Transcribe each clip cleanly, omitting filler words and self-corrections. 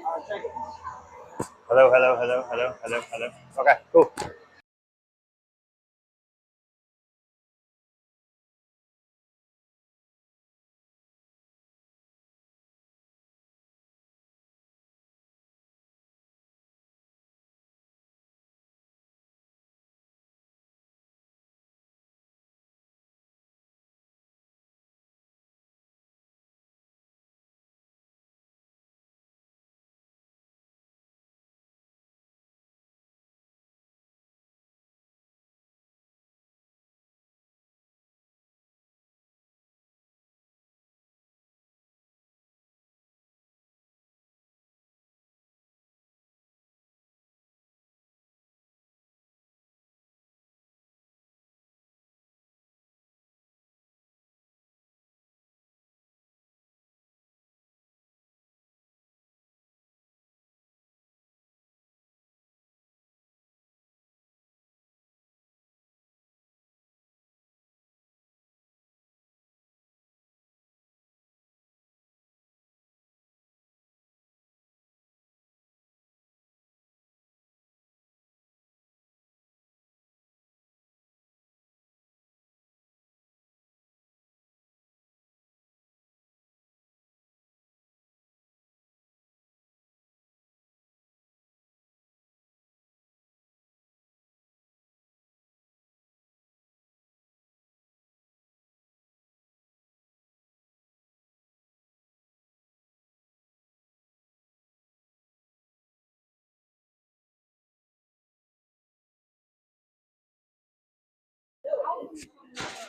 Hello, hello, hello, hello, hello, hello. Okay, cool.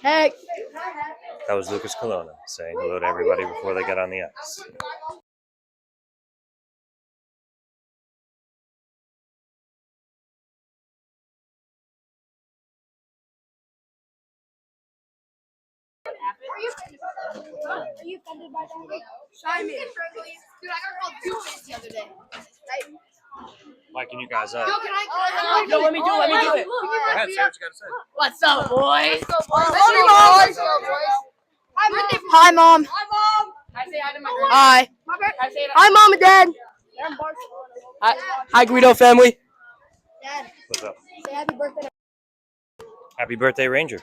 Heck. That was Lucas Colonna saying hello to everybody before they get on the ice. Are you offended by that? Chime in. Dude, I got called two-face the other day. Why can you guys up? Yo, let me do it. Go ahead, say what you gotta say. What's up, boys? Boys. Hi, Mom. Hi, Mom. I say hi to my girl. Hi. Hi, Mom and Dad. Hi, Guido family. Dad, What's up? say happy birthday. Happy birthday, Ranger.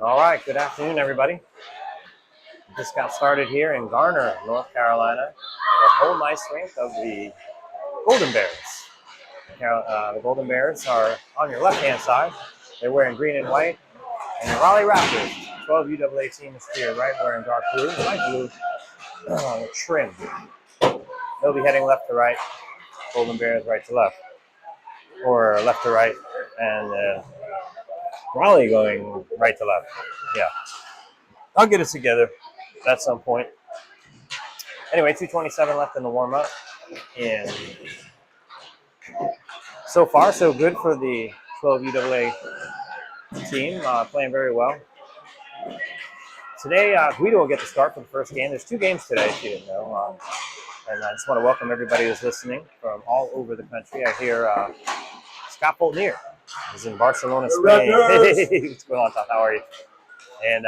All right, good afternoon, everybody. Just got started here in Garner, North Carolina, the home ice rink of the Golden Bears. The Golden Bears are on your left-hand side. They're wearing green and white. And the Raleigh Raptors, 12 UAA teams here, right, wearing dark blue, light blue trim. They'll be heading left to right, Golden Bears right to left, or left to right, and Raleigh going right to left. Yeah, I'll get it together at some point. Anyway, 2:27 left in the warm-up, and so far so good for the 12 UAA team, playing very well. Today, Guido will get the start for the first game. There's 2 games today, if you didn't know. And I just want to welcome everybody who's listening from all over the country. I hear Scott Boltnier is in Barcelona, Spain. Hey, what's going on, Todd? How are you? And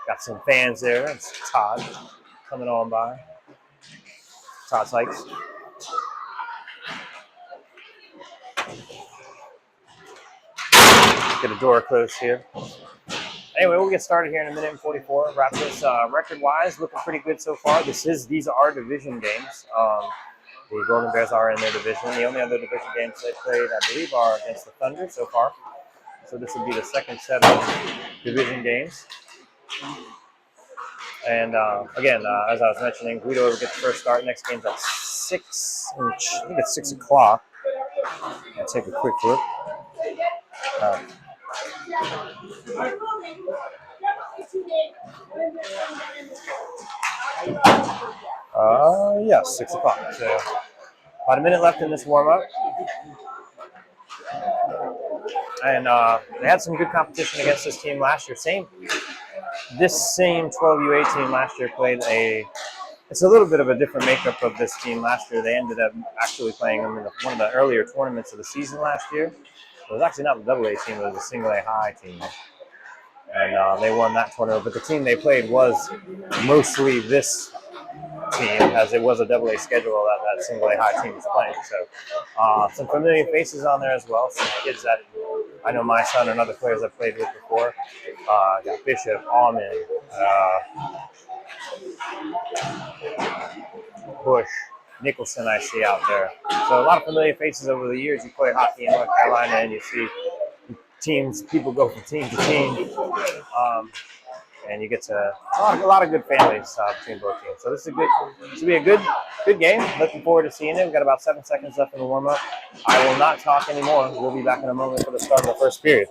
got some fans there. It's Todd coming on by. Todd Sykes. Get a door closed here. Anyway, we'll get started here in a minute and 44. Raptors, record-wise, looking pretty good so far. These are division games. The Golden Bears are in their division. The only other division games they played, I believe, are against the Thunder so far. So this will be the second set of division games. And again, as I was mentioning, Guido will get the first start. Next game's at 6. I think it's 6 o'clock. I'll take a quick look. Yes, 6 o'clock. So about a minute left in this warm-up. And they had some good competition against this team last year. This same 12 UA team last year played it's a little bit of a different makeup of this team last year. They ended up actually playing them in one of the earlier tournaments of the season last year. It was actually not the AA team, it was a single A high team. And they won that tournament. But the team they played was mostly this team, as it was a AA schedule that single A high team was playing. So some familiar faces on there as well. Some kids that I know my son and other players I've played with before. Got Bishop, Almond, Bush, Nicholson I see out there. So a lot of familiar faces over the years. You play hockey in North Carolina and you see people go from team to team. And you get to a lot of good families between both teams. So this will be a good game. Looking forward to seeing it. We've got about 7 seconds left in the warm-up. I will not talk anymore. We'll be back in a moment for the start of the first period.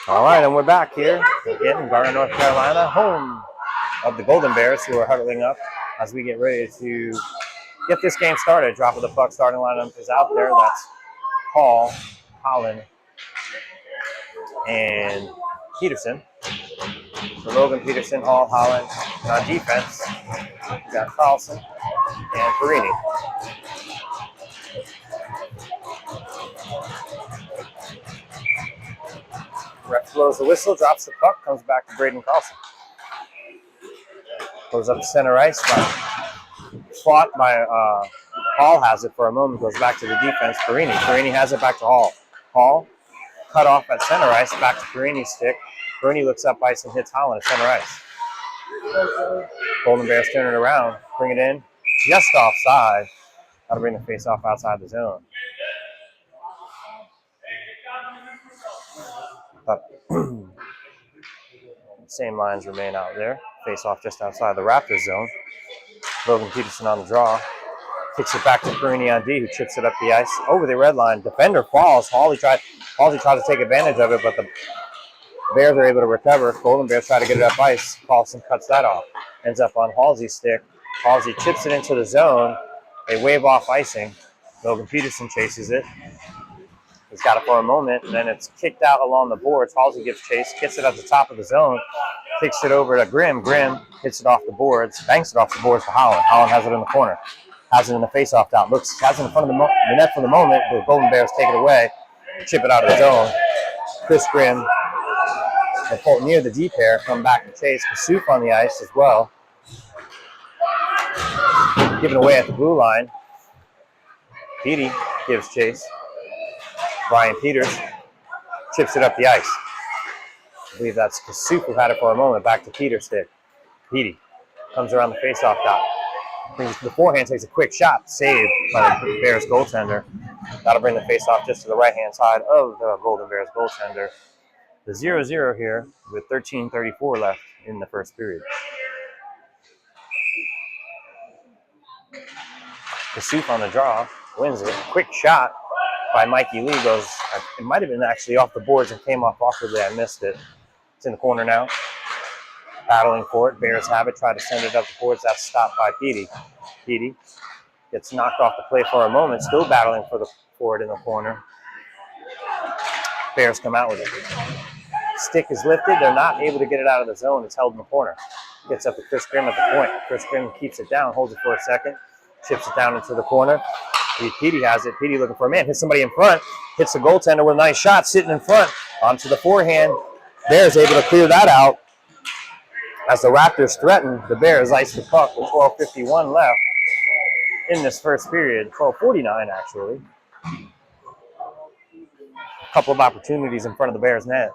All right, and we're back here again in Garner, North Carolina, home of the Golden Bears, who are huddling up as we get ready to get this game started. Drop of the puck, starting lineup is out there. That's Hall, Holland, and Peterson. So Logan, Peterson, Hall, Holland. And on defense, we got Carlson and Perini. Ref blows the whistle, drops the puck, comes back to Braden Carlson. Goes up to center ice, fought by Hall has it for a moment, goes back to the defense, Perini. Perini has it back to Hall. Hall cut off at center ice, back to Perini's stick. Perini looks up ice and hits Holland at center ice. Golden Bears turn it around, bring it in, just offside. Got to bring the face-off outside the zone. But same lines remain out there. Face-off just outside the Raptors zone. Logan Peterson on the draw. Kicks it back to Perini on D, who chips it up the ice over the red line. Defender falls. Halsey tried to take advantage of it, but the Bears are able to recover. Golden Bears try to get it up ice. Carlson cuts that off. Ends up on Halsey's stick. Halsey chips it into the zone. They wave off icing. Logan Peterson chases it. He's got it for a moment, and then it's kicked out along the boards. Halsey gives chase, gets it at the top of the zone, kicks it over to Grimm. Grimm hits it off the boards, banks it off the boards to Holland. Holland has it in the corner, has it in the face-off dot. Has it in front of the net for the moment. The Golden Bears take it away, chip it out of the zone. Chris Grimm and Fulton near the D pair come back to chase. Kasuf on the ice as well. Given away at the blue line. Petey gives chase. Brian Peters chips it up the ice. I believe that's Kasuf who had it for a moment. Back to Peters' stick. Petey comes around the face-off dot. Brings it to the forehand, takes a quick shot. Saved by the Bears goaltender. That'll bring the face-off just to the right-hand side of the Golden Bears goaltender. The 0-0 here with 13:34 left in the first period. Kasuf on the draw. Wins it. Quick shot by Mikey Lee goes, it might have been actually off the boards and came off awkwardly. I missed it. It's in the corner now. Battling for it. Bears have it. Try to send it up the boards. That's stopped by Petey. Petey gets knocked off the play for a moment. Still battling for it in the corner. Bears come out with it. Stick is lifted. They're not able to get it out of the zone. It's held in the corner. Gets up to Chris Grimm at the point. Chris Grimm keeps it down, holds it for a second, chips it down into the corner. Petey has it. Petey looking for a man. Hits somebody in front. Hits the goaltender with a nice shot sitting in front. Onto the forehand. Bears able to clear that out. As the Raptors threaten, the Bears ice the puck with 12:51 left in this first period. 12:49 actually. A couple of opportunities in front of the Bears net.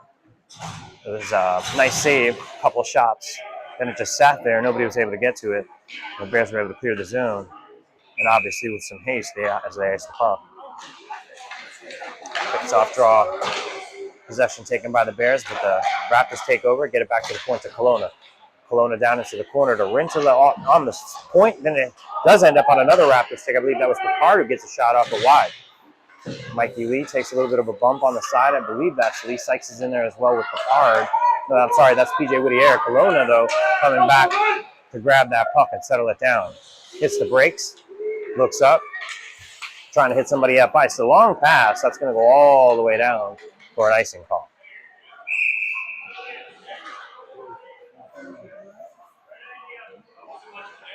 It was a nice save, a couple of shots. Then it just sat there. Nobody was able to get to it. The Bears were able to clear the zone. And obviously with some haste as they ice the puck. Face-off draw. Possession taken by the Bears, but the Raptors take over, get it back to the point to Kelowna. Kelowna down into the corner to Rintala on the point. Then it does end up on another Raptors stick. I believe that was Picard who gets a shot off the wide. Mikey Lee takes a little bit of a bump on the side. I believe that's Lee Sykes is in there as well with Picard. No, I'm sorry, that's PJ Whittier. Kelowna, though, coming back to grab that puck and settle it down. Hits the brakes, looks up, trying to hit somebody up ice. The long pass, that's going to go all the way down for an icing call.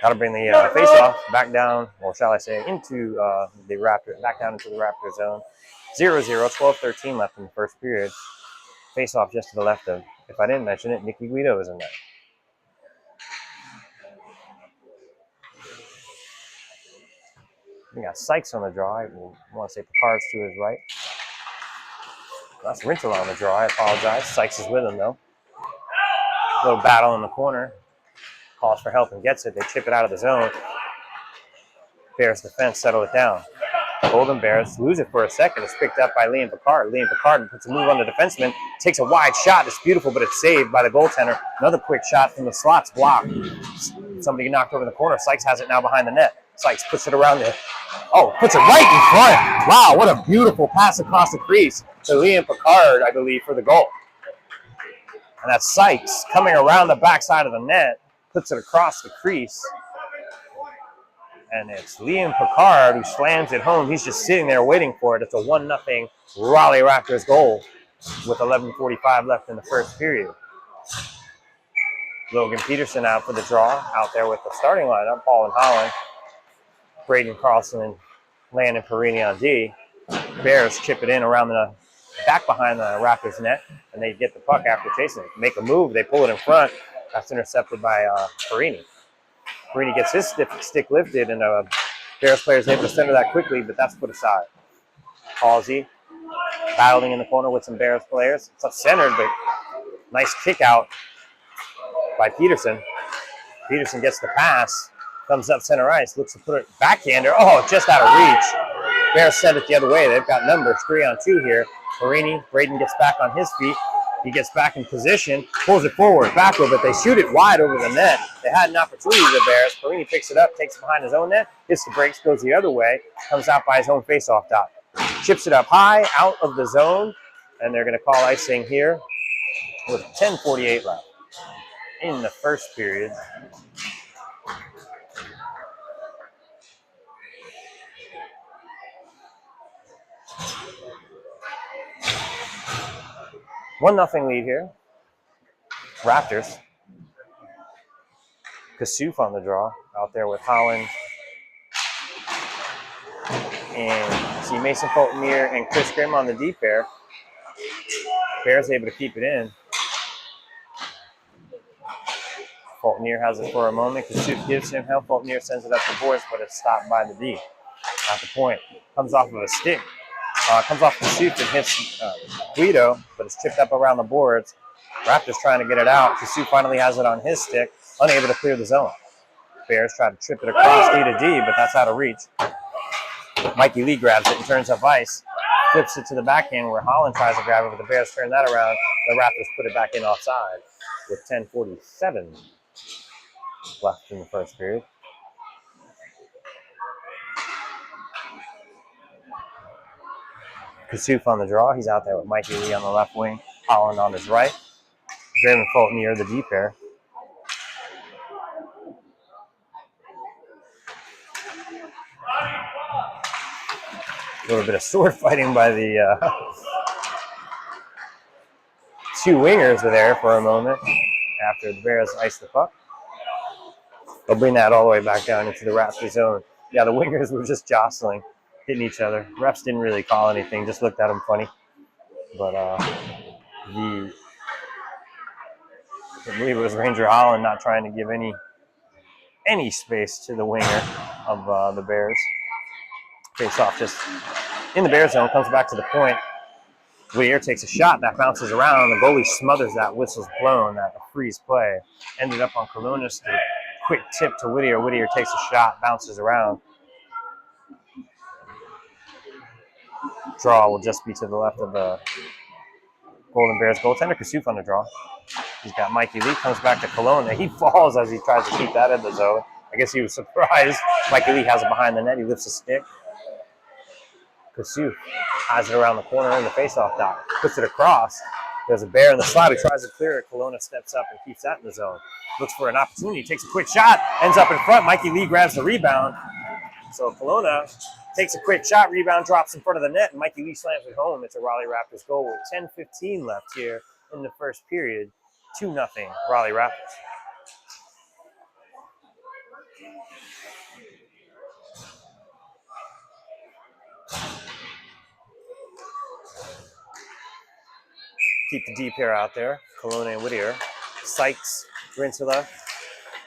Got to bring the face-off back down, or shall I say, into the Raptor, back down into the Raptor zone. 0-0, 12:13 left in the first period. Face-off just to the left of, if I didn't mention it, Nicky Guido is in there. We got Sykes on the draw. I want to say Picard's to his right. That's Rintala on the draw. I apologize. Sykes is with him, though. A little battle in the corner. Calls for help and gets it. They chip it out of the zone. Bears defense settle it down. Golden Bears lose it for a second. It's picked up by Liam Picard. Liam Picard puts a move on the defenseman. Takes a wide shot. It's beautiful, but it's saved by the goaltender. Another quick shot from the slots blocked. Somebody knocked over the corner. Sykes has it now behind the net. Sykes puts it around the... Oh, puts it right in front. Wow, what a beautiful pass across the crease to Liam Picard, I believe, for the goal. And that's Sykes coming around the backside of the net. Puts it across the crease. And it's Liam Picard who slams it home. He's just sitting there waiting for it. It's a 1-0 Raleigh Raptors goal with 11:45 left in the first period. Logan Peterson out for the draw, out there with the starting lineup. Paul and Holland, Braden Carlson, and Landon Perini on D. Bears chip it in around the back behind the Raptors net, and they get the puck after chasing it. Make a move, they pull it in front. That's intercepted by Perini. Perini gets his stick lifted, and Bears player is able to center that quickly, but that's put aside. Halsey battling in the corner with some Bears players. It's not centered, but nice kick out by Peterson. Peterson gets the pass, comes up center ice, looks to put it backhander. Oh, just out of reach. Bears send it the other way. They've got numbers 3-on-2 here. Braden gets back on his feet. He gets back in position, pulls it forward, backward, but they shoot it wide over the net. They had an opportunity, the Bears. Perini picks it up, takes it behind his own net, hits the brakes, goes the other way, comes out by his own faceoff dot. Chips it up high, out of the zone, and they're going to call icing here with 10:48 left in the first period. One nothing lead here. Raptors. Kasuf on the draw out there with Holland and see Mason Fulton-Meir and Chris Grimm on the deep pair. Bears able to keep it in. Fulton-Meir has it for a moment. Kasuf gives him help. Fulton-Meir sends it up the boards, but it's stopped by the D. At the point. Comes off of a stick. Comes off Kasuf and hits Guido, but it's chipped up around the boards. Raptors trying to get it out. Kasuf finally has it on his stick, unable to clear the zone. Bears try to trip it across D to D, but that's out of reach. Mikey Lee grabs it and turns up ice. Flips it to the backhand where Holland tries to grab it, but the Bears turn that around. The Raptors put it back in offside with 10:47 left in the first period. Kasuf on the draw. He's out there with Mikey Lee on the left wing. Holland on his right. Graham and Fulton near the D pair. A little bit of sword fighting by the two wingers there for a moment after the Bears ice the puck. They'll bring that all the way back down into the Raptor zone. Yeah, the wingers were just jostling, hitting each other. Refs didn't really call anything, just looked at them funny. But I believe it was Ranger Holland not trying to give any space to the winger of the Bears. Face off just in the Bears zone, comes back to the point. Whittier takes a shot that bounces around. The goalie smothers that, whistle's blown. That a freeze play ended up on Colonus. Quick tip to Whittier. Whittier takes a shot, bounces around. Draw will just be to the left of the Golden Bears goaltender. Kasuf on the draw. He's got Mikey Lee, comes back to Kelowna. He falls as he tries to keep that in the zone. I guess he was surprised. Mikey Lee has it behind the net. He lifts a stick. Kasuf has it around the corner in the faceoff dot. Puts it across. There's a Bear in the slot who tries to clear it. Kelowna steps up and keeps that in the zone. Looks for an opportunity. Takes a quick shot. Ends up in front. Mikey Lee grabs the rebound. So Kelowna takes a quick shot. Rebound drops in front of the net. And Mikey Lee slams it home. It's a Raleigh Raptors goal with 10:15 left here in the first period. 2-0 Raleigh Raptors. Keep the D pair out there. Kelowna and Whittier. Sykes, Rintala,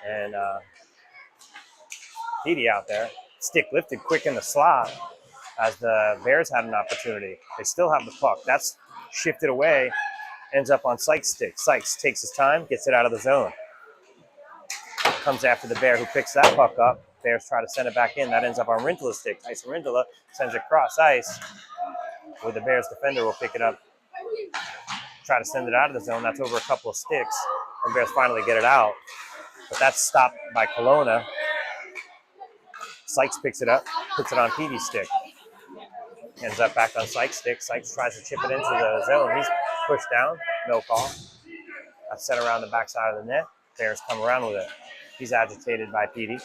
and Petey out there. Stick lifted quick in the slot as the Bears had an opportunity. They still have the puck. That's shifted away. Ends up on Sykes' stick. Sykes takes his time, gets it out of the zone. Comes after the Bear who picks that puck up. Bears try to send it back in. That ends up on Rintala's stick. Tyson Rintala sends it across ice where the Bears defender will pick it up. Try to send it out of the zone. That's over a couple of sticks. And Bears finally get it out. But that's stopped by Kelowna. Sykes picks it up, puts it on Petey's stick. Ends up back on Sykes' stick. Sykes tries to chip it into the zone. He's pushed down. No call. That's sent around the backside of the net. Bears come around with it. He's agitated by Petey.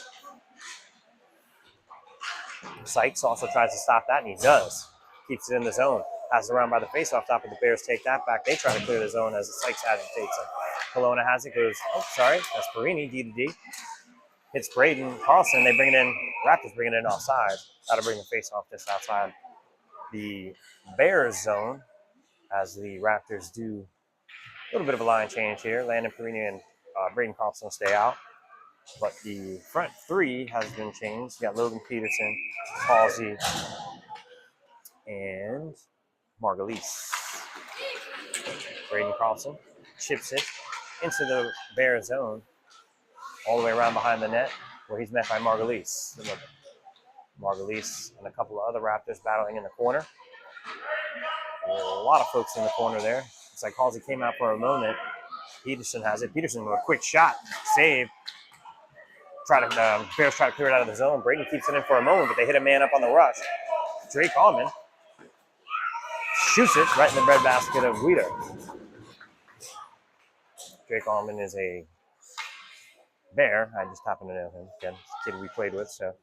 Sykes also tries to stop that, and he does. Keeps it in the zone. Passes around by the faceoff top, but the Bears take that back. They try to clear the zone as the Sykes agitates him. Kelowna has it, goes, that's Perini, D to D. Hits Braden Carlson. They bring it in. Raptors bring it in offside. That'll bring the faceoff just outside the Bears zone as the Raptors do a little bit of a line change here. Landon Perini and Braden Carlson stay out. But the front three has been changed. You got Logan Peterson, Halsey, and Margulies. Braden Carlson chips it into the Bear zone. all the way around behind the net, where he's met by Margulies. Margulies and a couple of other Raptors battling in the corner. A lot of folks in the corner there. It's like Halsey came out for a moment. Peterson has it. Peterson with a quick shot, save. Bears try to clear it out of the zone. Brayton keeps it in for a moment, but they hit a man up on the rush. Drake Allman shoots it right in the breadbasket of Guido. Drake Allman is a Bear. I just happen to know him. Again, kid we played with, so.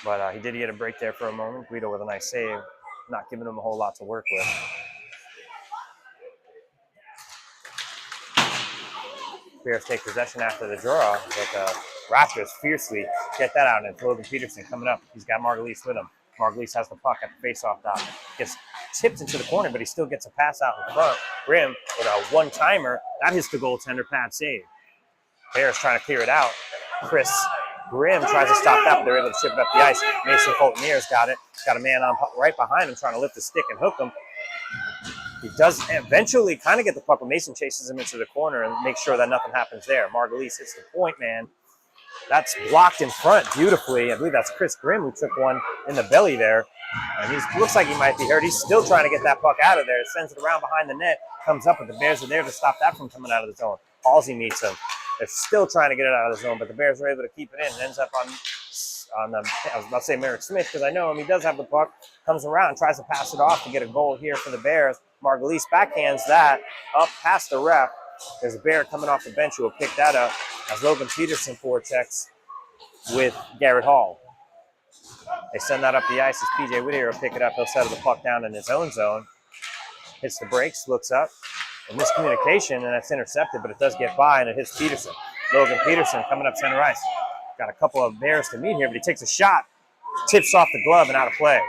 But he did get a break there for a moment. Guido with a nice save, not giving him a whole lot to work with. Bears take possession after the draw, but Raptors fiercely get that out, and Logan Peterson coming up. He's got Margulies with him. Margulies has the puck at the face-off dot. Gets tipped into the corner, but he still gets a pass out in front. Grimm with a one-timer. That hits the goaltender, pad save. Bears trying to clear it out. Chris Grimm tries to stop that, but they're able to chip it up the ice. Mason Fultonier's got it. Got a man on right behind him trying to lift the stick and hook him. He does eventually kind of get the puck, but Mason chases him into the corner and makes sure that nothing happens there. Margulies hits the point man. That's blocked in front beautifully. I believe that's Chris Grimm who took one in the belly there. And he looks like he might be hurt. He's still trying to get that puck out of there. Sends it around behind the net. Comes up, but the Bears are there to stop that from coming out of the zone. Halsey meets him. They're still trying to get it out of the zone, but the Bears are able to keep it in. It ends up on the, I was about to say Merrick Smith because I know him. He does have the puck. Comes around, tries to pass it off to get a goal here for the Bears. Margulies backhands that up past the ref. There's a Bear coming off the bench who will pick that up as Logan Peterson forechecks with Garrett Hall. They send that up the ice as PJ Whittier will pick it up. He'll settle the puck down in his own zone. Hits the brakes, looks up. A miscommunication, and that's intercepted, but it does get by, and it hits Peterson. Logan Peterson coming up center ice. Got a couple of Bears to meet here, but he takes a shot, tips off the glove and out of play.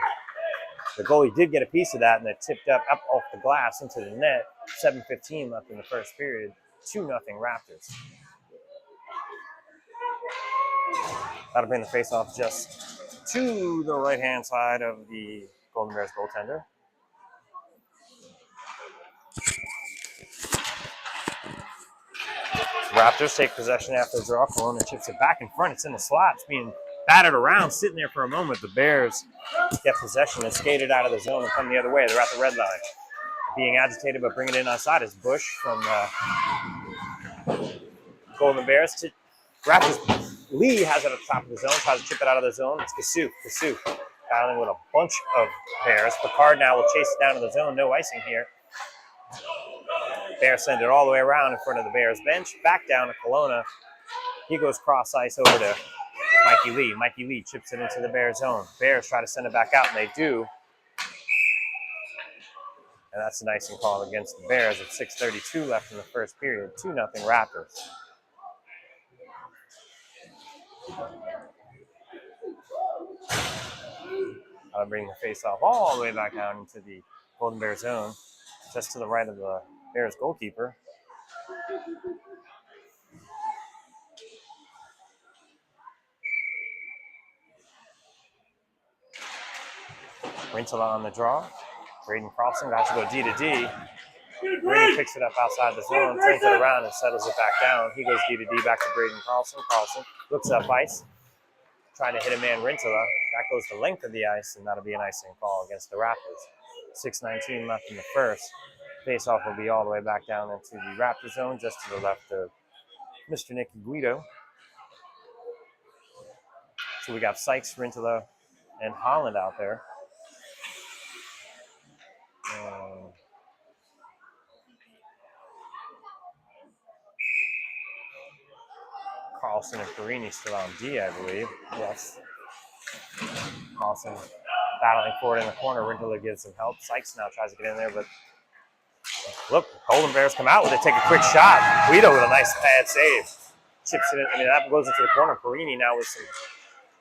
The goalie did get a piece of that, and it tipped up off the glass into the net. 7:15 left in the first period. 2-0 Raptors. That'll bring the faceoff just to the right-hand side of the Golden Bears goaltender. Raptors take possession after the draw. Kelowna chips it back in front. It's in the slot. It's being battered around, sitting there for a moment. The Bears get possession and skate it out of the zone and come the other way. They're at the red line. Being agitated, but bringing it in outside is Bush from Golden Bears. Raptors, Lee has it at the top of the zone, tries to chip it out of the zone. It's Kasuf battling with a bunch of Bears. Picard now will chase it down to the zone. No icing here. Bears send it all the way around in front of the Bears bench. Back down to Kelowna. He goes cross ice over to Mikey Lee. Mikey Lee chips it into the Bears zone. Bears try to send it back out, and they do. And that's an icing call against the Bears with 6:32 left in the first period. 2-0 Raptors. I'll bring the face-off all the way back down into the Golden Bears zone, just to the right of the Bears goalkeeper. Rintala on the draw. Braden Carlson got to go D to D. Braden picks it up outside the zone, turns it around and settles it back down. He goes D to D back to Braden Carlson. Carlson looks up ice, trying to hit a man Rintala. That goes the length of the ice, and that'll be an icing call against the Raptors. 6:19 left in the first. Face-off will be all the way back down into the Raptor zone, just to the left of Mr. Nicky Guido. So we got Sykes, Rintala, and Holland out there. Carlson and Perini still on D, I believe. Yes. Carlson battling forward in the corner. Rintala gives some help. Sykes now tries to get in there, but look, Golden Bears come out with it, take a quick shot. Guido with a nice pad save. Chips it in. I mean, that goes into the corner. Perini now with some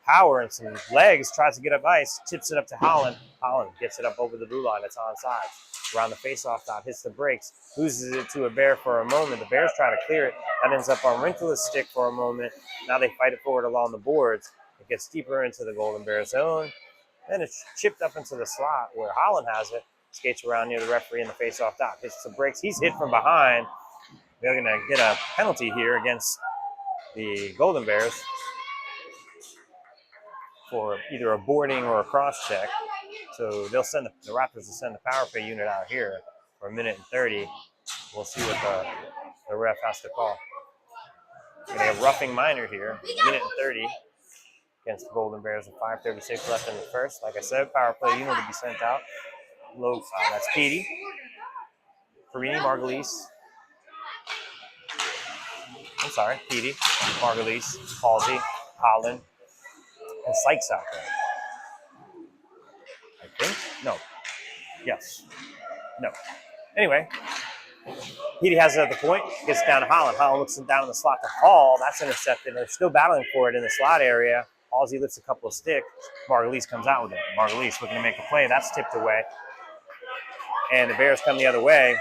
power and some legs tries to get up ice, tips it up to Holland. Holland gets it up over the blue line. It's onside. Around the face-off dot, hits the brakes, loses it to a Bear for a moment. The Bears try to clear it. That ends up on Rintala's stick for a moment. Now they fight it forward along the boards. It gets deeper into the Golden Bear zone. Then it's chipped up into the slot where Holland has it. Skates around near the referee in the face-off dot. Hits the brakes. He's hit from behind. They're going to get a penalty here against the Golden Bears for either a boarding or a cross check. So they'll send the Raptors will send the power play unit out here for 1:30. We'll see what the ref has to call. They have roughing minor here, 1:30 against the Golden Bears with 5:36 left in the first. Like I said, power play unit will be sent out. That's Petey, Perini, Margulies. I'm sorry, Petey, Margulies, Halsey, Holland, and Sykes out there. I think? No. Yes. No. Anyway, Petey has it at the point, gets down to Holland. Holland looks down in the slot to Hall. That's intercepted. They're still battling for it in the slot area. Halsey lifts a couple of sticks. Margulies comes out with it. Margulies looking to make a play. That's tipped away. And the Bears come the other way.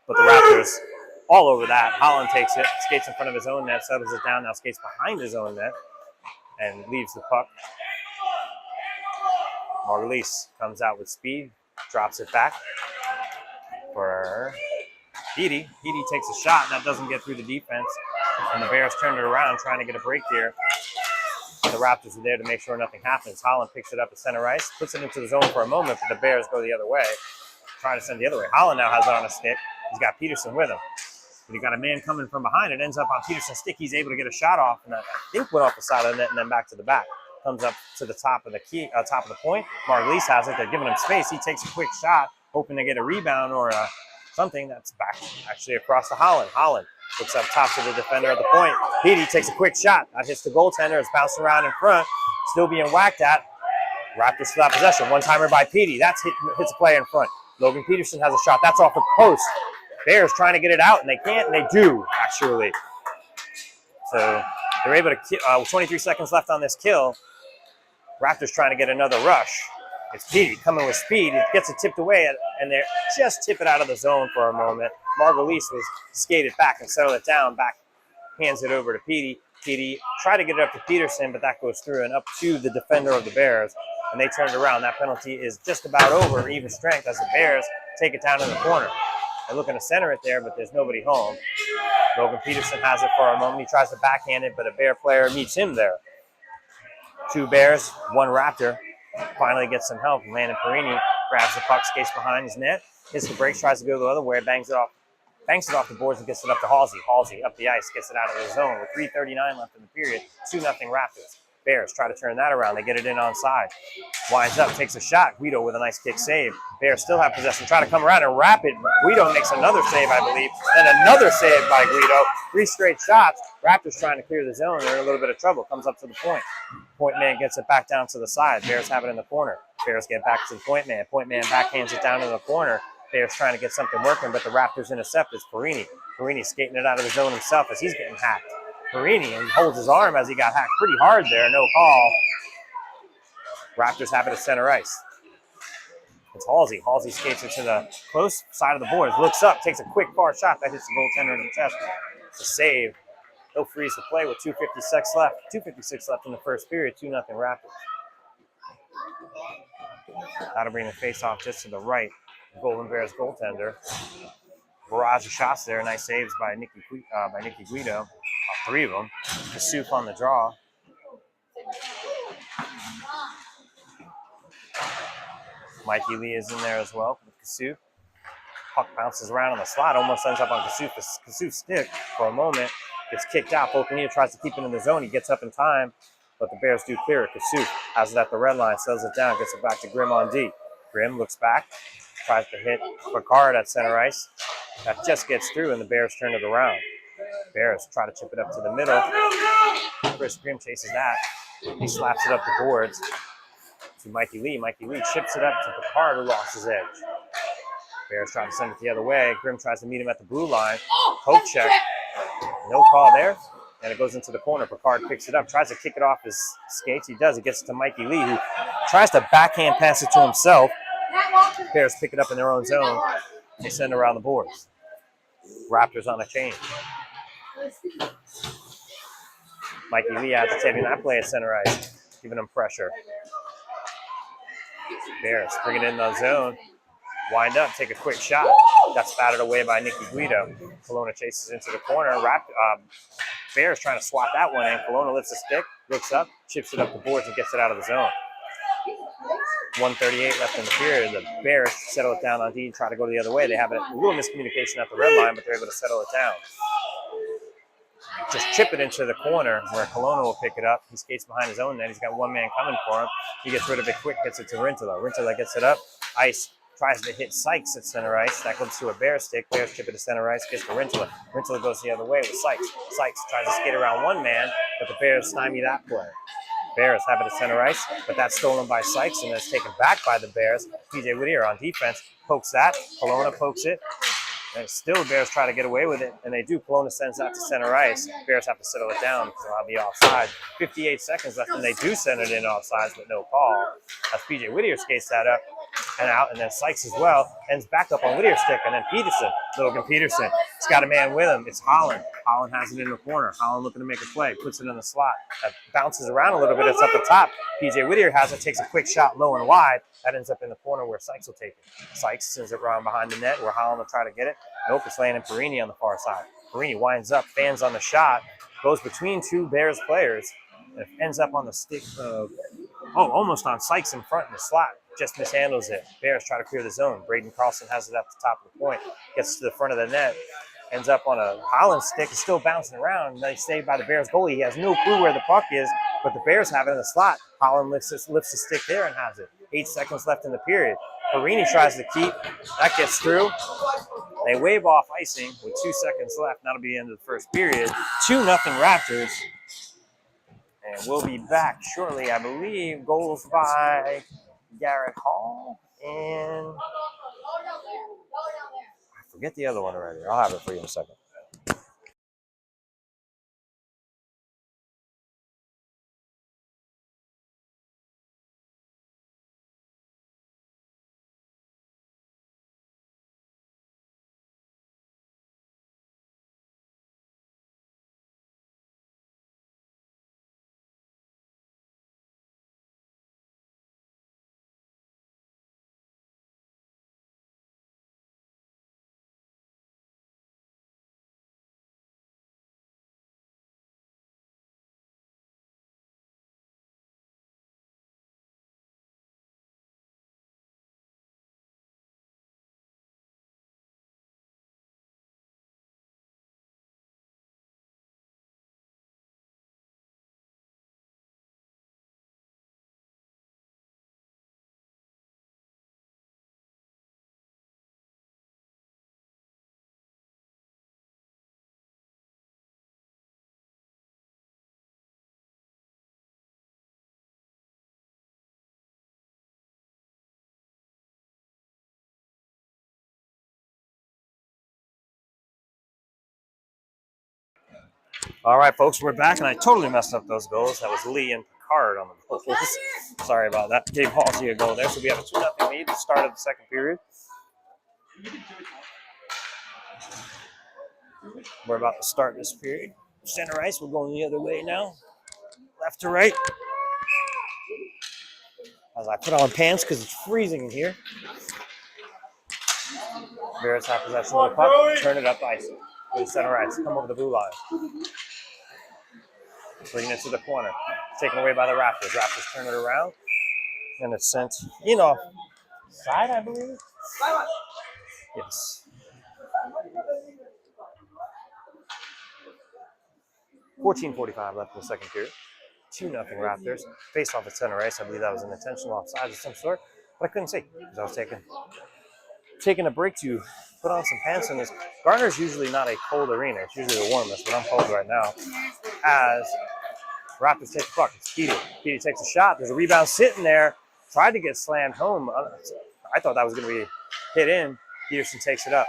But the Raptors all over that. Holland takes it, skates in front of his own net, settles it down, now skates behind his own net, and leaves the puck. Margulies comes out with speed, drops it back for Petey. Petey takes a shot, that doesn't get through the defense, and the Bears turn it around, trying to get a break here. The Raptors are there to make sure nothing happens. Holland picks it up at center ice, puts it into the zone for a moment, but the Bears go the other way, trying to send the other way. Holland now has it on a stick. He's got Peterson with him. But he got a man coming from behind. It ends up on Peterson's stick. He's able to get a shot off, and I think went off the side of the net and then back to the back. Comes up to the top of the point. Margulies has it. They're giving him space. He takes a quick shot, hoping to get a rebound or something. That's back actually across to Holland. Holland looks up top to the defender at the point. Petey takes a quick shot. That hits the goaltender. It's bouncing around in front. Still being whacked at. Raptors still have possession. One-timer by Petey. That's hits a player in front. Logan Peterson has a shot. That's off the post. Bears trying to get it out, and they can't, and they do, actually. So they're able to, 23 seconds left on this kill. Raptors trying to get another rush. It's Petey coming with speed. It gets it tipped away, and they just tip it out of the zone for a moment. Margulies was skated back and settled it down, back hands it over to Petey. Petey tried to get it up to Peterson, but that goes through and up to the defender of the Bears, and they turned around. That penalty is just about over, even strength, as the Bears take it down in the corner. They're looking to center it there, but there's nobody home. Logan Peterson has it for a moment. He tries to backhand it, but a Bear player meets him there. 2 Bears, 1 Raptor. Finally gets some help. Landon Perini grabs the puck, skates behind his net, hits the brakes, tries to go the other way, banks it off the boards and gets it up to Halsey. Halsey up the ice, gets it out of the zone with 3:39 left in the period. 2-0 Raptors. Bears try to turn that around. They get it in onside. Winds up, takes a shot. Guido with a nice kick save. Bears still have possession. Try to come around and wrap it. Guido makes another save, I believe. And another save by Guido. 3 straight shots. Raptors trying to clear the zone. They're in a little bit of trouble. Comes up to the point. Point man gets it back down to the side. Bears have it in the corner. Bears get back to the point man. Point man backhands it down in the corner. Bears trying to get something working, but the Raptors intercept. It's Perini. Perini skating it out of the zone himself as he's getting hacked. Perini, and he holds his arm as he got hacked pretty hard there. No call. Raptors have it at center ice. It's Halsey. Halsey skates it to the close side of the boards. Looks up, takes a quick far shot that hits the goaltender in the chest. It's a save. He'll freeze the play with 2:56 left. 2:56 left in the first period. 2-0 Raptors. That'll bring the face-off just to the right. Golden Bears goaltender. Barrage of shots there. Nice saves by Nicky Guido. 3 of them. Kasuf on the draw. Mikey Lee is in there as well with Kasuf. Puck bounces around on the slot. Almost ends up on Kasuf's stick for a moment. Gets kicked out. Polkanita tries to keep it in the zone. He gets up in time, but the Bears do clear it. Kasuf has it at the red line. Settles it down. Gets it back to Grimm on D. Grimm looks back. Tries to hit Picard at center ice. That just gets through, and the Bears turn it around. Bears try to chip it up to the middle. Chris Grimm chases that. He slaps it up the boards to Mikey Lee. Mikey Lee chips it up to Picard, who lost his edge. Bears try to send it the other way. Grimm tries to meet him at the blue line. Poke check. No call there. And it goes into the corner. Picard picks it up, tries to kick it off his skates. He does. It gets to Mikey Lee, who tries to backhand pass it to himself. Bears pick it up in their own zone. They send it around the boards. Raptors on a change. Mikey Lee agitating that play at center ice, giving him pressure. Bears bring it in the zone. wind up, take a quick shot. That's batted away by Nicky Guido. Kelowna chases into the corner. Bears trying to swat that one in. Kelowna lifts a stick, looks up, chips it up the boards, and gets it out of the zone. 1:38 left in the period. The Bears settle it down on D and try to go the other way. They have a little miscommunication at the red line, but they're able to settle it down. Just chip it into the corner where Kelowna will pick it up. He skates behind his own net. He's got one man coming for him. He gets rid of it quick, gets it to Rintala. Rintala gets it up. Ice tries to hit Sykes at center ice. That goes to a Bears stick. Bears chip it to center ice, gets to Rintala. Rintala goes the other way with Sykes. Sykes tries to skate around one man, but the Bears stymie that play. Bears have it at center ice, but that's stolen by Sykes and is taken back by the Bears. PJ Whittier on defense pokes that. Kelowna pokes it. And still the Bears try to get away with it, and they do. Kelowna sends that to center ice. Bears have to settle it down because they'll have the offside. 58 seconds left, and they do send it in offsides, but no call. As PJ Whittier skates that up and out, and then Sykes as well ends back up on Whittier's stick, and then Peterson, Logan Peterson, he's got a man with him. It's Holland. Holland has it in the corner. Holland looking to make a play, puts it in the slot. That bounces around a little bit. It's up the top. PJ Whittier has it, takes a quick shot low and wide. That ends up in the corner where Sykes will take it. Sykes sends it around behind the net where Holland will try to get it. Nope, it's laying in Perini on the far side. Perini winds up, fans on the shot, goes between two Bears players, and ends up on the stick of, almost on Sykes in front in the slot. Just mishandles it. Bears try to clear the zone. Braden Carlson has it at the top of the point, gets to the front of the net, ends up on a Holland stick, is still bouncing around, and they saved by the Bears goalie. He has no clue where the puck is, but the Bears have it in the slot. Holland lifts the stick there and has it. 8 seconds left in the period. Perini tries to keep. That gets through. They wave off icing with 2 seconds left. That'll be the end of the first period. 2-0 Raptors. And we'll be back shortly, I believe. Goals by Garrett Hall and I forget the other one already. I'll have it for you in a second. All right, folks, we're back, and I totally messed up those goals. That was Lee and Picard on the goals. Sorry about that. Gave Halsey a goal there, so we have a 2-0 lead at the start of the second period. We're about to start this period. Center ice, we're going the other way now. Left to right. As I put on pants because it's freezing in here. Bears have possession of the puck. Turn it up ice. To the center ice. Come over the blue line. Bringing it to the corner. Taken away by the Raptors. Raptors turn it around. And it's sent in off side, I believe. Yes. 14:45 left in the second period. 2-0 Raptors. Face off at center ice. I believe that was an intentional offside of some sort. But I couldn't see because I was taking a break to put on some pants in this. Garner's usually not a cold arena. It's usually the warmest, but I'm cold right now. As Raptors take the puck, it's Petey. Petey takes a shot. There's a rebound sitting there. Tried to get slammed home. I thought that was going to be hit in. Peterson takes it up.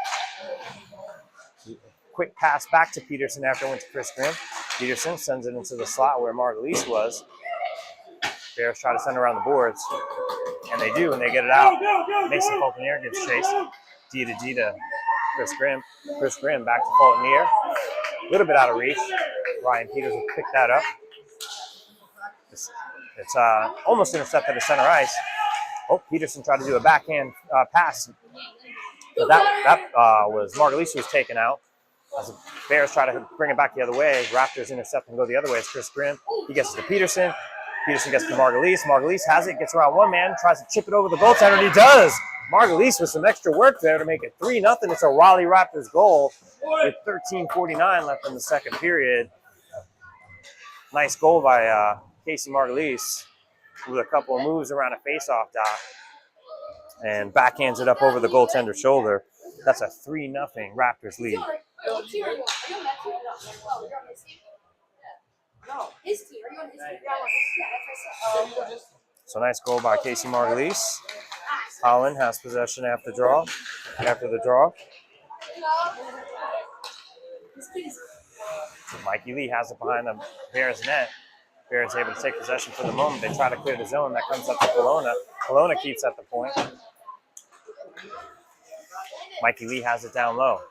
Quick pass back to Peterson after it went to Chris Grimm. Peterson sends it into the slot where Margulies was. Bears try to send around the boards. And they do, and they get it out. Mason Fultonier gives chase. D to Chris Grimm. Chris Grimm back to Fultonier. A little bit out of reach. Ryan Peters will pick that up. It's almost intercepted at center ice. Oh, Peterson tried to do a backhand pass. But that was Margulies who was taken out. As the Bears try to bring it back the other way, Raptors intercept and go the other way. It's Chris Grimm. He gets to Peterson. Peterson gets to Margulies. Margulies has it, gets around one man, tries to chip it over the goaltender, and he does. Margulies with some extra work there to make it 3-0. It's a Raleigh Raptors goal with 13:49 left in the second period. Nice goal by Casey Margulies with a couple of moves around a face-off dot and backhands it up over the goaltender's shoulder. That's a 3-0 Raptors lead. So nice goal by Casey Margulies. Holland has possession after the draw. Mikey Lee has it behind the Bears net. Bears able to take possession for the moment. They try to clear the zone. That comes up to Kelowna. Kelowna keeps at the point. Mikey Lee has it down low.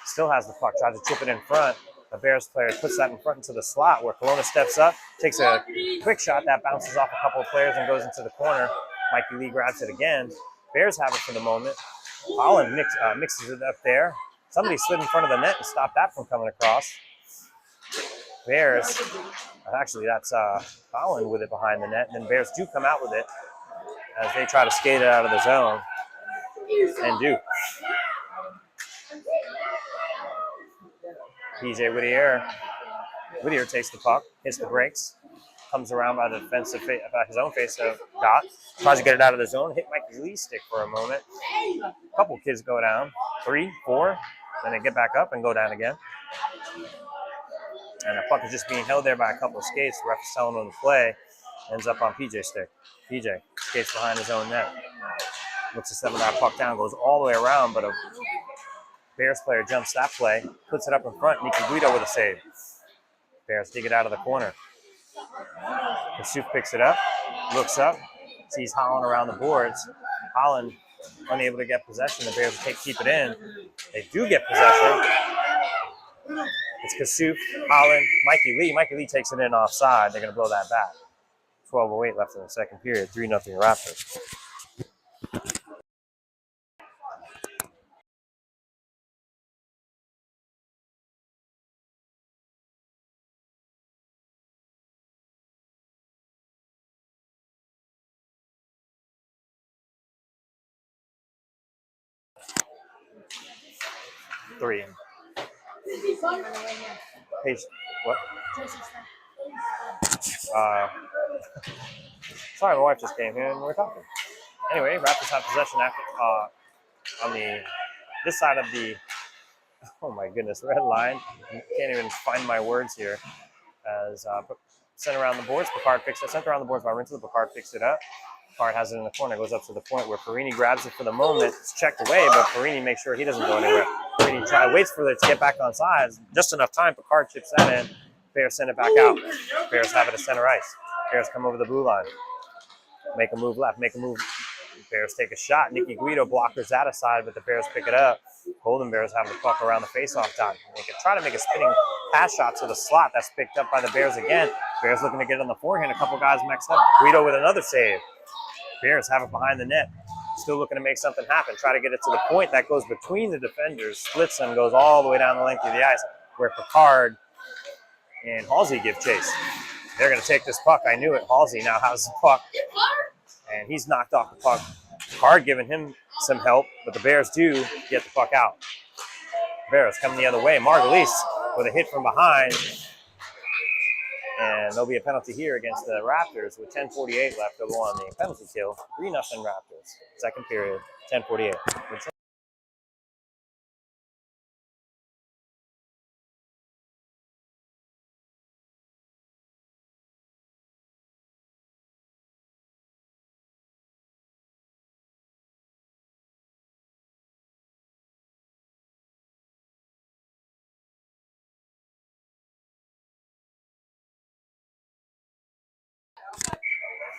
Still has the puck. Tries to chip it in front. The Bears player puts that in front into the slot where Kelowna steps up, takes a quick shot that bounces off a couple of players and goes into the corner. Mikey Lee grabs it again. Bears have it for the moment. Holland mixes it up there. Somebody slid in front of the net and stopped that from coming across. Bears, actually that's Holland with it behind the net. And then Bears do come out with it as they try to skate it out of the zone. And do. PJ Whittier takes the puck, hits the brakes, comes around by the defensive about his own face of dot, tries to get it out of the zone, hit Mikey Lee's stick for a moment. A couple kids go down, 3, 4, then they get back up and go down again. And the puck is just being held there by a couple of skates. The ref is telling them to play, ends up on PJ's stick. PJ skates behind his own net. Looks to settle that puck down, goes all the way around, but a Bears player jumps that play, puts it up in front. Nicky Guido with a save. Bears dig it out of the corner. Kasuf picks it up, looks up, sees Holland around the boards. Holland unable to get possession. The Bears keep it in. They do get possession. It's Kasuf, Holland, Mikey Lee. Mikey Lee takes it in offside. They're going to blow that back. 12:08 left in the second period. 3-0 Raptors. Three. Hey, what? Sorry, my wife just came here and we're talking. Anyway, Raptors have possession after on this side of the. Oh my goodness, red line. Can't even find my words here. As sent around the boards, Picard picks it. Sent around the boards by Rintel. Picard picks it up. Picard has it in the corner. Goes up to the point where Perini grabs it for the moment. It's checked away, but Perini makes sure he doesn't go anywhere. Perini waits for it to get back on sides. Just enough time. Picard chips that in. Bears send it back out. Bears have it at center ice. Bears come over the blue line. Make a move left. Make a move. Bears take a shot. Nicky Guido blockers that aside, but the Bears pick it up. Golden Bears have the puck around the faceoff dot. They can try to make a spinning pass shot to the slot. That's picked up by the Bears again. Bears looking to get it on the forehand. A couple guys mixed up. Guido with another save. Bears have it behind the net. Still looking to make something happen. Try to get it to the point that goes between the defenders. Splits and goes all the way down the length of the ice where Picard and Halsey give chase. They're going to take this puck. I knew it. Halsey now has the puck. And he's knocked off the puck. Picard giving him some help, but the Bears do get the puck out. Bears coming the other way. Margulies with a hit from behind. And there'll be a penalty here against the Raptors with 10:48 left to go on the penalty kill. 3-0 Raptors. Second period, 10:48.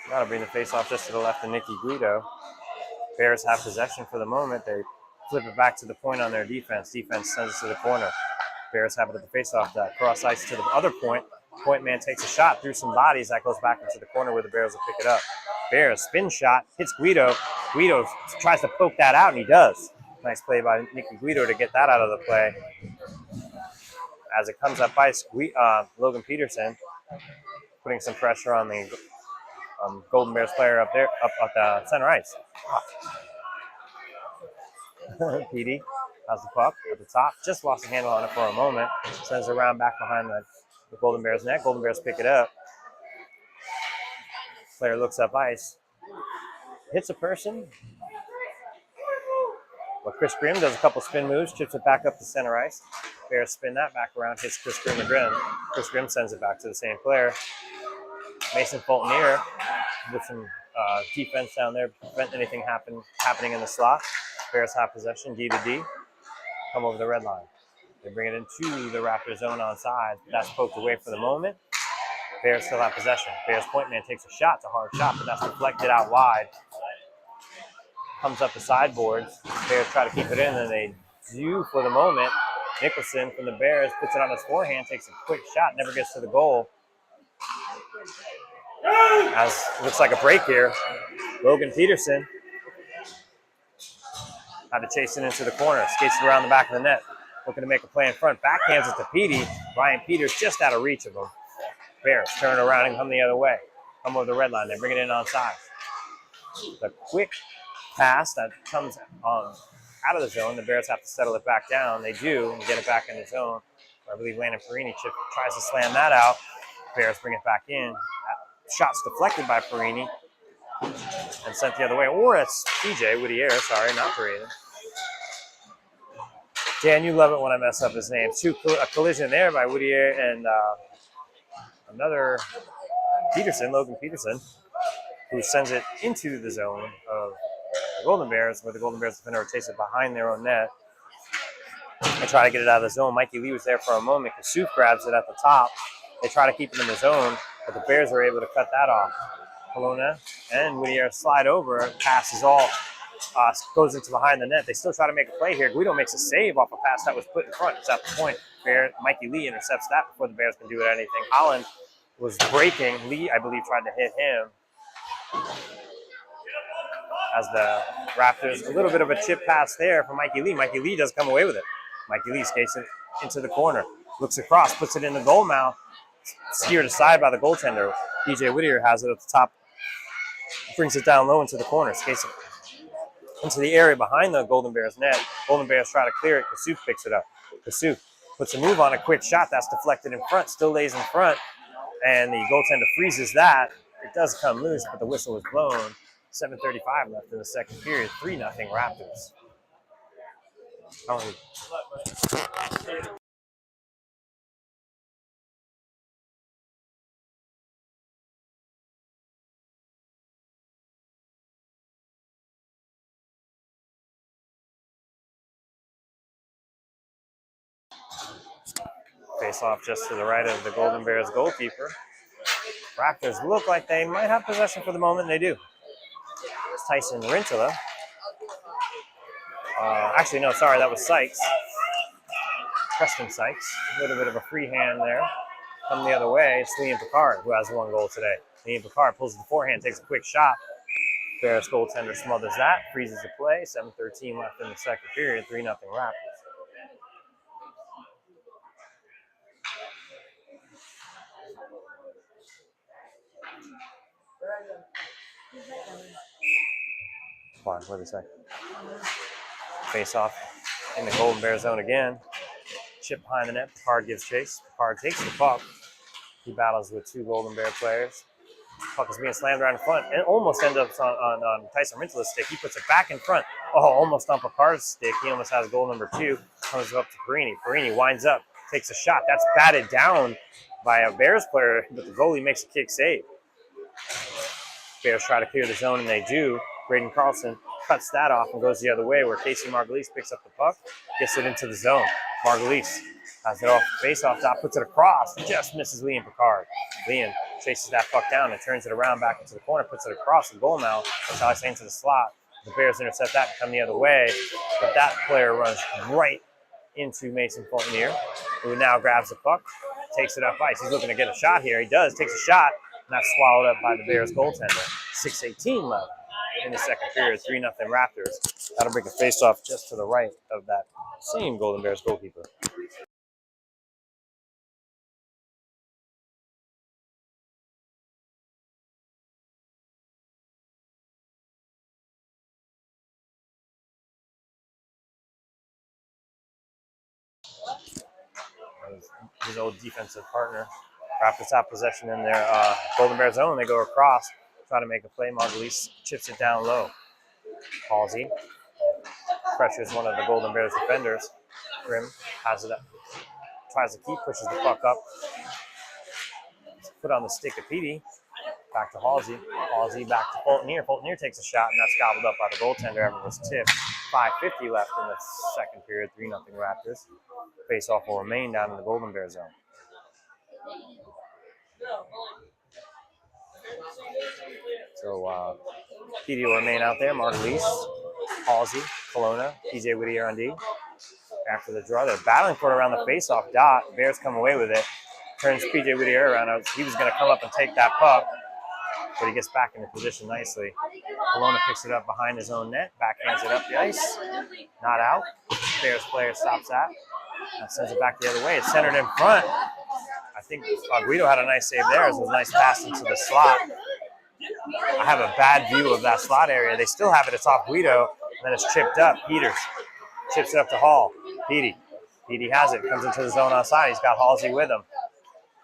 Gotta bring the face off just to the left of Nicky Guido. Bears have possession for the moment. They flip it back to the point on their defense. Defense sends it to the corner. Bears have it at the face-off dot. Cross ice to the other point. Point man takes a shot through some bodies. That goes back into the corner where the Bears will pick it up. Bears spin shot, hits Guido. Guido tries to poke that out, and he does. Nice play by Nicky Guido to get that out of the play. As it comes up ice, Logan Peterson putting some pressure on the Golden Bears player up there, up at the center ice. PD has the puck at the top. Just lost a handle on it for a moment. Sends it around back behind the Golden Bears net. Golden Bears pick it up. Player looks up ice. Hits a person. But Chris Grimm does a couple spin moves, chips it back up to center ice. Bears spin that back around, hits Chris Grimm again. Chris Grimm sends it back to the same player. Mason Fultonier with some defense down there, prevent anything happening in the slot. Bears have possession, D to D. Come over the red line. They bring it into the Raptors zone onside. That's poked away for the moment. Bears still have possession. Bears point man takes a shot. It's a hard shot, but that's deflected out wide. Comes up the sideboards. Bears try to keep it in, and they do for the moment. Nicholson from the Bears puts it on his forehand, takes a quick shot, never gets to the goal. As it looks like a break here. Logan Peterson had to chase it into the corner, skates it around the back of the net, looking to make a play in front. Backhands it to Petey. Ryan Peters just out of reach of him. Bears turn around and come the other way. Come over the red line. They bring it in onside. The quick pass that comes out of the zone. The Bears have to settle it back down. They do and get it back in the zone. I believe Landon Perini tries to slam that out. Bears bring it back in. That shot's deflected by Perini and sent the other way. Or it's PJ Whittier. Sorry, not Perini. Dan, you love it when I mess up his name. A collision there by Whittier and another Peterson, Logan Peterson, who sends it into the zone of the Golden Bears, where the Golden Bears defender takes it behind their own net. They try to get it out of the zone. Mikey Lee was there for a moment. Kasuf grabs it at the top. They try to keep it in the zone, but the Bears were able to cut that off. Kelowna and Whittier slide over. Passes all. Goes into behind the net. They still try to make a play here. Guido makes a save off a pass that was put in front. It's at the point. Mikey Lee intercepts that before the Bears can do anything. Holland was breaking. Lee, I believe, tried to hit him. As the Raptors, a little bit of a chip pass there for Mikey Lee. Mikey Lee does come away with it. Mikey Lee skates it into the corner. Looks across, puts it in the goal mouth. Steered aside by the goaltender. DJ Whittier has it at the top. Brings it down low into the corner. Skates it into the area behind the Golden Bears net. Golden Bears try to clear it. Kasuf picks it up. Kasuf puts a move on a quick shot. That's deflected in front. Still lays in front. And the goaltender freezes that. It does come loose, but the whistle was blown. 7:35 left in the second period. 3-0 Raptors. Face off just to the right of the Golden Bears goalkeeper. Raptors look like they might have possession for the moment. They do. It's Tyson Rintala. Actually, no, sorry, that was Sykes. Preston Sykes. A little bit of a free hand there. Come the other way, it's Liam Picard, who has one goal today. Liam Picard pulls the forehand, takes a quick shot. Bears goaltender smothers that, freezes the play. 7:13 left in the second period. 3-0 Raptors. Come on, what did they say? Face off in the Golden Bear zone again. Chip behind the net. Picard gives chase. Picard takes the puck. He battles with two Golden Bear players. Puck is being slammed around in front and almost ends up on Tyson Rintala's stick. He puts it back in front. Oh, almost on Picard's stick. He almost has goal number 2. Comes up to Perini. Perini winds up, takes a shot. That's batted down by a Bears player, but the goalie makes a kick save. Bears try to clear the zone, and they do. Braden Carlson cuts that off and goes the other way, where Casey Margulies picks up the puck, gets it into the zone. Margulies has it off face-off dot, puts it across, just misses Liam Picard. Liam chases that puck down and turns it around back into the corner, puts it across the goal mouth, shall I say, into the slot. The Bears intercept that and come the other way, but that player runs right into Mason Fultonier, who now grabs the puck, takes it up ice. He's looking to get a shot here. He does, takes a shot, and that's swallowed up by the Bears goaltender. 6:18 left in the second period. 3-0 Raptors. That'll bring a face-off just to the right of that same Golden Bears goalkeeper. His old defensive partner. Raptors have possession in their Golden Bears zone. They go across, try to make a play. Margulies chips it down low. Halsey pressures one of the Golden Bears defenders. Grimm has it up, tries to keep, pushes the puck up. Put on the stick of Petey. Back to Halsey. Halsey back to Fultonier. Fultonier takes a shot, and that's gobbled up by the goaltender. Ever was tipped. 5:50 left in the second period. 3-0 Raptors. Face-off will remain down in the Golden Bear zone. So Petey will remain out there. Margulies, Halsey, Kelowna, PJ Whittier on D. After the draw, they're battling for it around the face-off dot. Bears come away with it. Turns PJ Whittier around. He was going to come up and take that puck, but he gets back into position nicely. Kelowna picks it up behind his own net, backhands it up the ice. Not out. Bears player stops that. And sends it back the other way. It's centered in front. I think Guido had a nice save there. It was a nice pass into the slot. I have a bad view of that slot area. They still have it. It's off Guido. And then it's chipped up. Peters chips it up to Hall. Petey has it. Comes into the zone outside. He's got Halsey with him.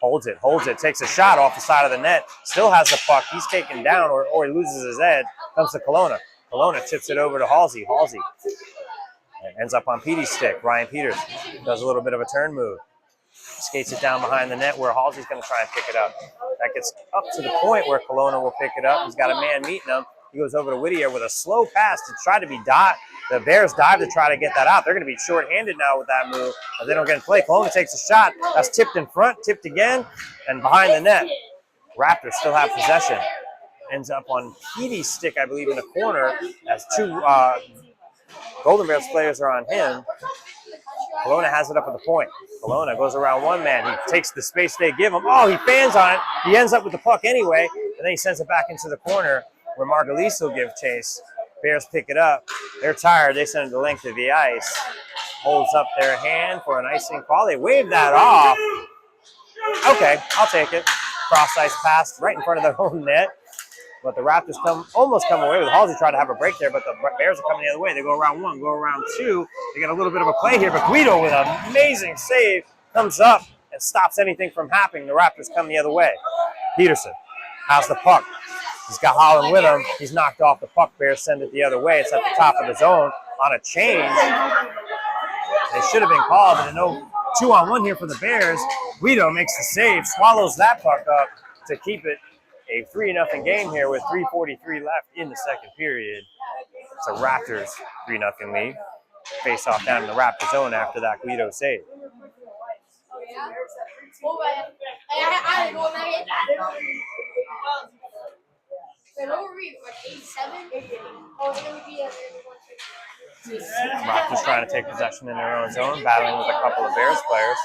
Holds it, takes a shot off the side of the net. Still has the puck. He's taken down or he loses his head. Comes to Kelowna. Kelowna tips it over to Halsey. Halsey ends up on Petey's stick. Ryan Peters does a little bit of a turn move. Skates it down behind the net where Halsey's going to try and pick it up. That gets up to the point where Kelowna will pick it up. He's got a man meeting him. He goes over to Whittier with a slow pass to try to be dot. The Bears dive to try to get that out. They're going to be short-handed now with that move. If they don't get in play, Kelowna takes a shot. That's tipped in front, tipped again, and behind the net. Raptors still have possession. Ends up on Petey's stick, I believe, in the corner as two Golden Bears players are on him. Kelowna has it up at the point. Kelowna goes around one man. He takes the space they give him. Oh, he fans on it. He ends up with the puck anyway, and then he sends it back into the corner where Margulies will give chase. Bears pick it up. They're tired. They send it the length of the ice. Holds up their hand for an icing call. They wave that off. Okay, I'll take it. Cross ice pass right in front of their own net. But the Raptors almost come away with it. Halsey tried to have a break there, but the Bears are coming the other way. They go around one, go around two. They get a little bit of a play here, but Guido with an amazing save comes up and stops anything from happening. The Raptors come the other way. Peterson has the puck. He's got Holland with him. He's knocked off the puck. Bears send it the other way. It's at the top of the zone on a change. They should have been called, but no 2-on-1 here for the Bears. Guido makes the save, swallows that puck up to keep it a 3-0 game here with 3:43 left in the second period. It's a Raptors 3-0 lead. Face off down in the Raptor zone after that Guido save. Raptors trying to take possession in their own zone, battling with a couple of Bears players.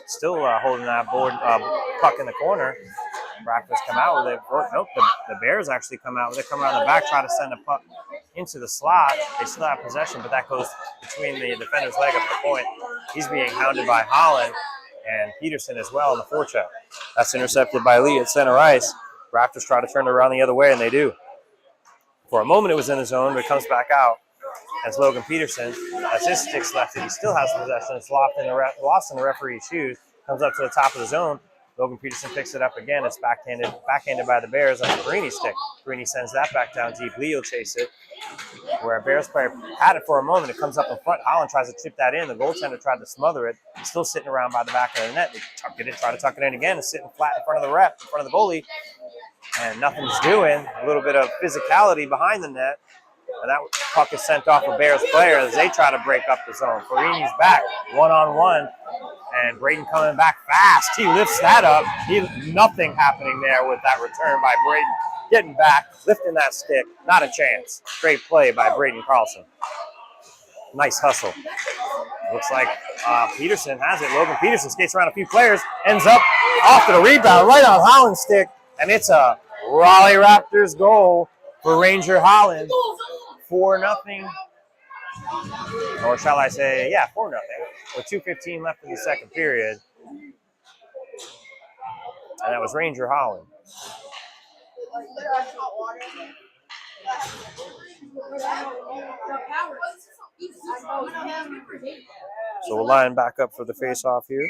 Still holding that puck in the corner. Raptors come out with it. Nope, the Bears actually come out with it. Come around the back, try to send a puck into the slot. They still have possession, but that goes between the defender's leg up the point. He's being hounded by Holland and Peterson as well in the forecheck. That's intercepted by Lee at center ice. Raptors try to turn it around the other way, and they do. For a moment, it was in the zone, but it comes back out. As Logan Peterson, as his stick's lefted, he still has possession. It's lost in the referee's shoes. Comes up to the top of the zone. Logan Peterson picks it up again. It's backhanded by the Bears on the Perini stick. Perini sends that back down deep. Lee will chase it. Where a Bears player had it for a moment, it comes up in front. Holland tries to chip that in. The goaltender tried to smother it. He's still sitting around by the back of the net. They try to tuck it in again. It's sitting flat in front of the ref, in front of the goalie. And nothing's doing. A little bit of physicality behind the net. And that puck is sent off a Bears player as they try to break up the zone. Perini's back, one-on-one, and Braden coming back fast. He lifts that up. Nothing happening there with that return by Braden. Getting back, lifting that stick, not a chance. Great play by Braden Carlson. Nice hustle. Looks like Peterson has it. Logan Peterson skates around a few players, ends up off to the rebound, right on Holland's stick, and it's a Raleigh Raptors goal for Ranger Holland. 4-0. Or shall I say, yeah, 4-0. With 2:15 left in the second period. And that was Ranger Holland. So we'll line back up for the face-off here.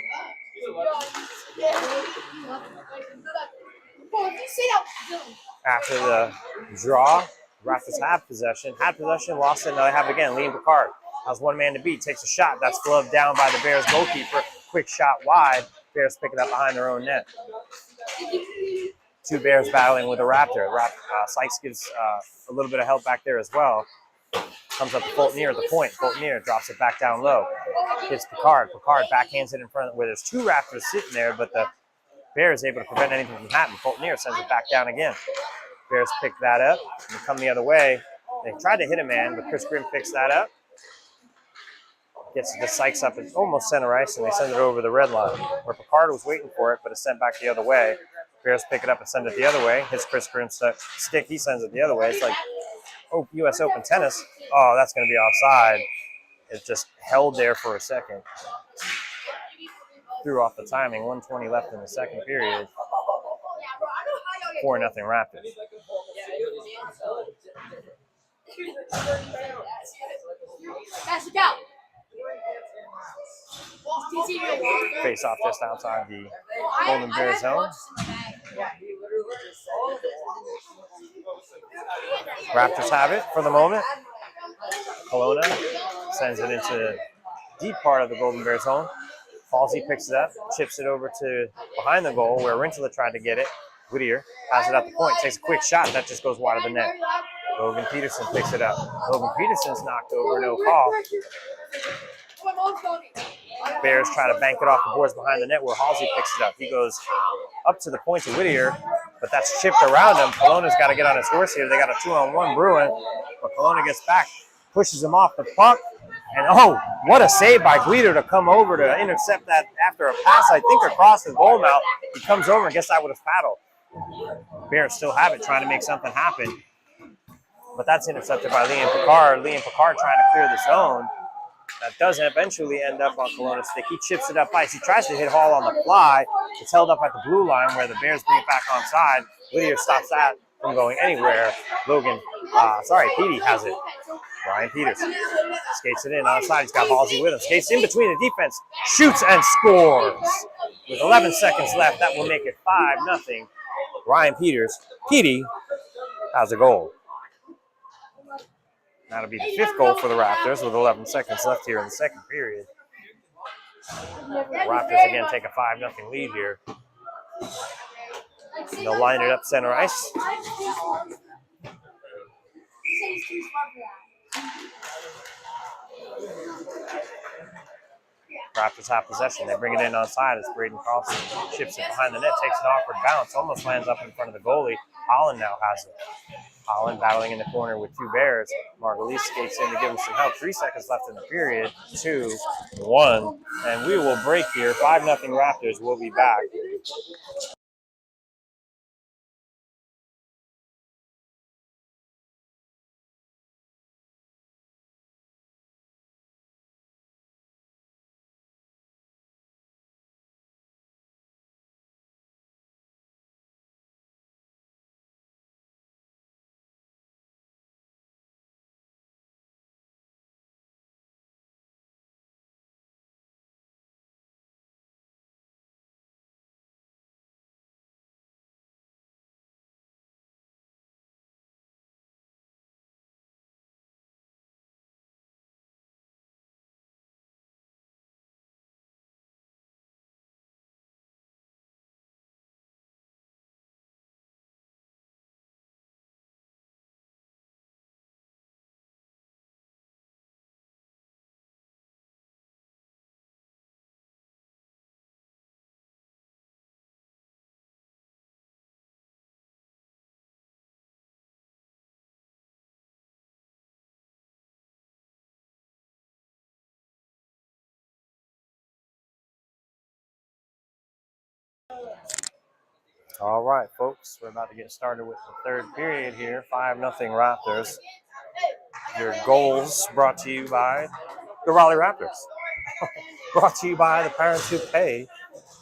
After the draw, Raptors had possession, lost it, now they have it again. Liam Picard has one man to beat, takes a shot. That's gloved down by the Bears goalkeeper. Quick shot wide. Bears pick it up behind their own net. Two Bears battling with a Raptor. Sykes gives a little bit of help back there as well. Comes up to Fultonier at the point. Fultonier drops it back down low. Hits Picard. Picard backhands it in front of where there's two Raptors sitting there, but the Bears able to prevent anything from happening. Fultonier sends it back down again. Bears pick that up and come the other way. They tried to hit a man, but Chris Grimm picks that up. Gets the Sykes up at almost center ice, and they send it over the red line, where Picard was waiting for it, but it's sent back the other way. Bears pick it up and send it the other way. Hits Chris Grimm's stick. He sends it the other way. It's like U.S. Open tennis. Oh, that's going to be offside. It just held there for a second. Threw off the timing. 1:20 left in the second period. 4-0 Raptors. Face off just outside the Golden Bears zone. Raptors have it for the moment. Kelowna sends it into the deep part of the Golden Bears zone. Halsey picks it up, chips it over to behind the goal where Rintala tried to get it. Whittier has it at the point, takes a quick shot. That just goes wide of the net. Logan Peterson picks it up. Logan Peterson's knocked over, no call. Bears try to bank it off the boards behind the net where Halsey picks it up. He goes up to the point to Whittier, but that's chipped around him. Kelowna's got to get on his horse here. They got a 2-on-1 brewing, but Kelowna gets back, pushes him off the puck, and oh, what a save by Guido to come over to intercept that after a pass, I think, across the goal mouth. He comes over and gets that with a paddle. Bears still have it, trying to make something happen, but that's intercepted by Liam Picard. Liam Picard trying to clear the zone. That does eventually end up on Kelowna's stick. He chips it up ice. He tries to hit Hall on the fly. It's held up at the blue line where the Bears bring it back onside. Whittier stops that from going anywhere. Petey has it. Ryan Peterson skates it in outside. He's got Halsey with him. Skates in between the defense. Shoots and scores. With 11 seconds left, that will make it 5-0. Ryan Petey has a goal. That'll be the fifth goal for the Raptors with 11 seconds left here in the second period. The Raptors again take a 5-0 lead here. They'll line it up center ice. Raptors have possession. They bring it in onside as Braden Carlson chips it behind the net, takes an awkward bounce, almost lands up in front of the goalie. Holland now has it. Holland battling in the corner with two Bears. Margulies skates in to give him some help. 3 seconds left in the period. 2-1. And we will break here. 5-0 Raptors. We'll be back. All right, folks, we're about to get started with the third period here. 5-0 Raptors. Your goals brought to you by the Raleigh Raptors. Brought to you by the parents who pay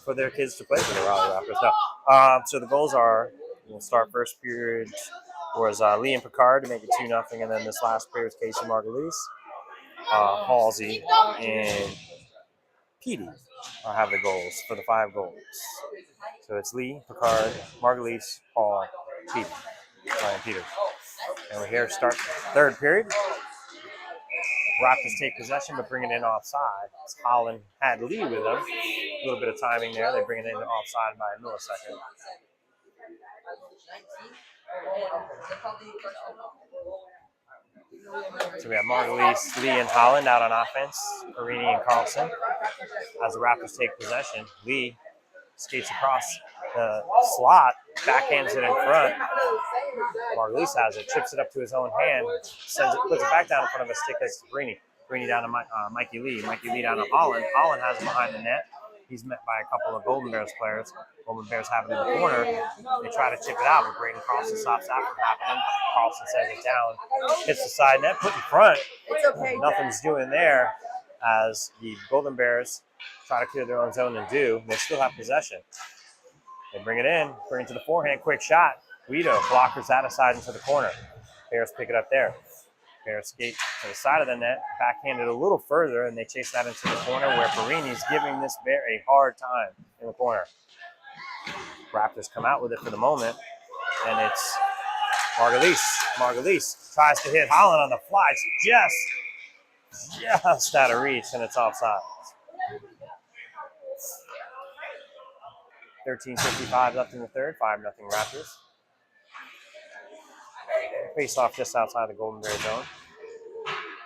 for their kids to play for the Raleigh Raptors. No. So the goals are, we'll start first period was Lee and Picard to make it 2-0, and then this last period was Casey Margulies, Halsey, and Petey have the goals for the 5 goals. So it's Lee, Picard, Margulies, Paul, Petey, Ryan Peters. And we're here to start the third period. Raptors take possession, but bring it in offside. Holland had Lee with them. A little bit of timing there. They bring it in offside by a millisecond. So we have Margulies, Lee, and Holland out on offense. Perini and Carlson. As the Raptors take possession, Lee skates across the slot, backhands it in front. Margulies has it, chips it up to his own hand, sends it, puts it back down in front of a stick. That's Perini. Perini down to Mikey Lee. Mikey Lee down to Holland. Holland has it behind the net. He's met by a couple of Golden Bears players. Golden Bears have it in the corner. They try to chip it out, but Braden Carlson stops that from happening. Carlson sends it down, hits the side net, put in front. Nothing's doing there as the Golden Bears try to clear their own zone and do. They still have possession. They bring it in, bring it to the forehand, quick shot. Guido blockers that aside into the corner. Bears pick it up there. Bears skate to the side of the net, backhanded a little further, and they chase that into the corner where Perini's giving this bear a hard time in the corner. Raptors come out with it for the moment, and it's Margulies. Margulies tries to hit Holland on the fly. It's just out of reach, and it's offside. 13:55 left in the third, 5-0 Raptors. Face off just outside the Golden Bear zone.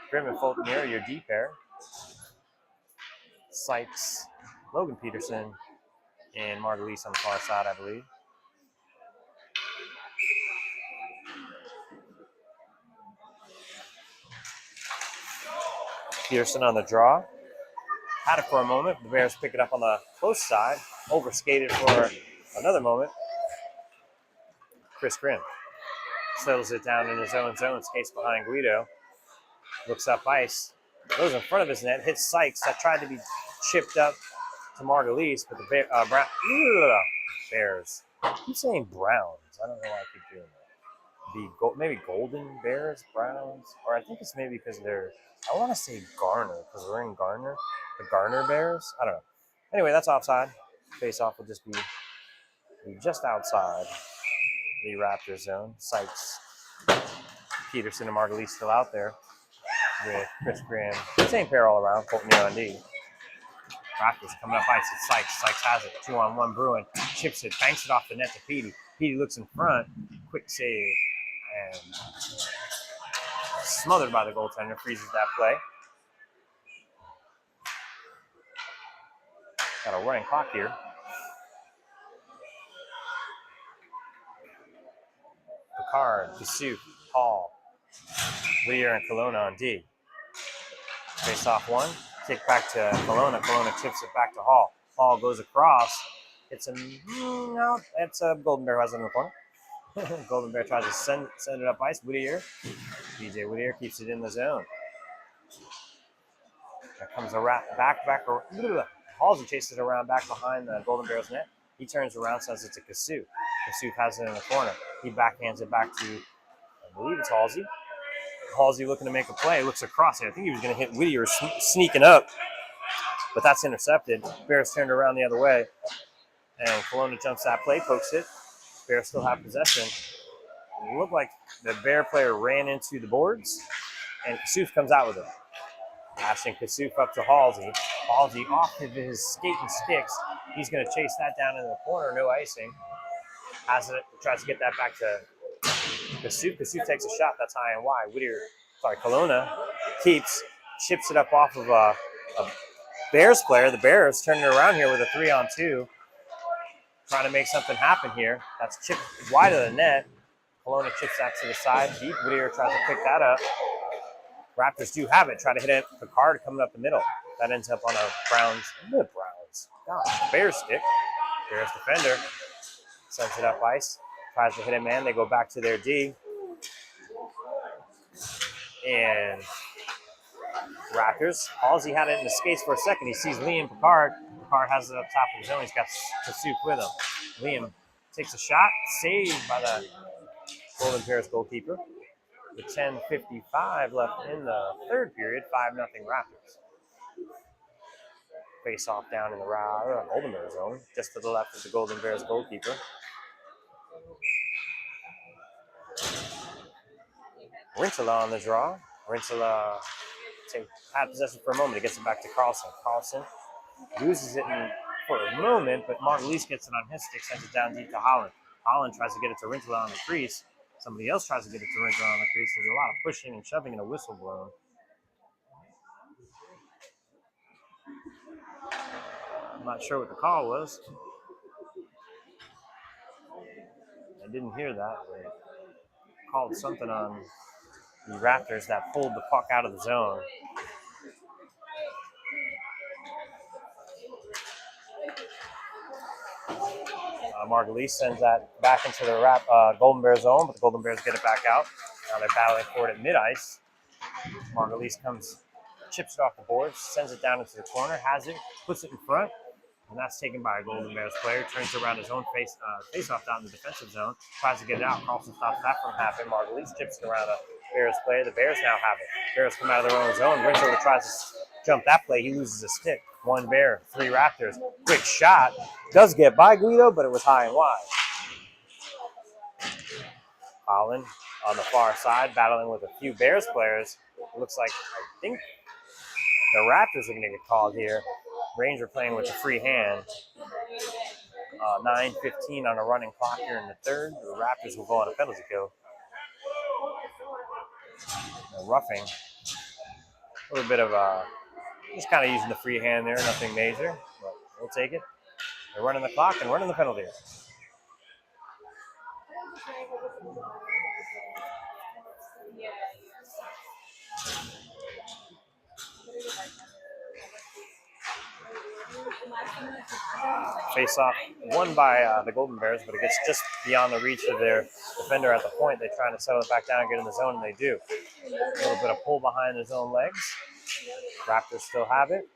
Grimm and Fulton here, your D pair. Sykes, Logan Peterson, and Margulies on the far side, I believe. Peterson on the draw. Had it for a moment. The Bears pick it up on the close side. Overskated for another moment. Chris Grimm settles it down in his own zone. Skates behind Guido. Looks up ice. Goes in front of his net. Hits Sykes. That tried to be chipped up to Margulies, but the Bears. I keep saying Browns. I don't know why I keep doing that. Maybe Golden Bears, Browns, or I think it's maybe because they're. I want to say Garner because we're in Garner. The Garner Bears. I don't know. Anyway, that's offside. Face-off will just be just outside the Raptors zone. Sykes, Peterson, and Margulies still out there with Chris Graham. Same pair all around. Fulton on D. Raptors coming up ice. It's Sykes. Sykes has it. 2-on-1 Bruin. Chips it. Banks it off the net to Petey. Petey looks in front. Quick save. And smothered by the goaltender. Freezes that play. Got a running clock here. Picard, Kasuf, Hall, Whittier, and Kelowna on D. Face off one. Kick back to Kelowna. Kelowna chips it back to Hall. Hall goes across. It's a Golden Bear who has it in the corner. Golden Bear tries to send it up ice. Whittier. DJ Whittier keeps it in the zone. There comes a back. Halsey chases it around back behind the Golden Bears net. He turns around, says it's a Kasuf. Kasuf has it in the corner. He backhands it back to, I believe it's Halsey. Halsey looking to make a play. Looks across it. I think he was going to hit Whittier sneaking up, but that's intercepted. Bears turned around the other way, and Kelowna jumps that play, pokes it. Bears still have possession. It looked like the Bear player ran into the boards, and Kasuf comes out with it. Passing Kasuf up to Halsey. Halsey off of his skating sticks. He's going to chase that down in the corner, no icing. Has it, tries to get that back to Kasuf. Kasuf takes a shot that's high and wide. Kelowna keeps, chips it up off of a Bears player. The Bears turning it around here with a 3-on-2. Trying to make something happen here. That's chipped wide of the net. Kelowna chips that to the side. Deep. Whittier tries to pick that up. Raptors do have it. Try to hit it. Picard coming up the middle. That ends up on a Bears stick. Bears defender sends it up ice, tries to hit a man. They go back to their D. And Raptors, Halsey had it in the skates for a second. He sees Liam Picard. Picard has it up top of his zone. He's got Kasuk with him. Liam takes a shot, saved by the Golden Bears goalkeeper. With 10:55 left in the third period, 5-0 Raptors. Face off down in the Golden Bears zone, just to the left of the Golden Bears goalkeeper. Rintala on the draw. Rintala had possession for a moment. He gets it back to Carlson. Carlson loses it for a moment, but Margulies gets it on his stick, sends it down deep to Holland. Holland tries to get it to Rintala on the crease. Somebody else tries to get it to Rintala on the crease. There's a lot of pushing and shoving and a whistle blown. I'm not sure what the call was. I didn't hear that. They called something on the Raptors that pulled the puck out of the zone. Margulies sends that back into the Golden Bears zone, but the Golden Bears get it back out. Now they're battling for it at mid-ice. Margulies chips it off the boards, sends it down into the corner, has it, puts it in front, and that's taken by a Golden Bears player. Turns around his own face-off down in the defensive zone, tries to get it out. Carlson stops that from happening. Margulies chips it around a Bears player. The Bears now have it. Bears come out of their own zone. Rintala tries to jump that play. He loses a stick. 1 Bear, 3 Raptors. Quick shot. Does get by Guido, but it was high and wide. Holland on the far side, battling with a few Bears players. It looks like, I think, the Raptors are going to get called here. Ranger playing with a free hand. 9:15 on a running clock here in the third. The Raptors will go on a penalty kill. Roughing. A little bit of just kind of using the free hand there, nothing major, but we'll take it. They're running the clock and running the penalty. Face off won by the Golden Bears, but it gets just beyond the reach of their defender at the point. They're trying to settle it back down and get in the zone, and they do. A little bit of pull behind his own legs. Raptors still have it.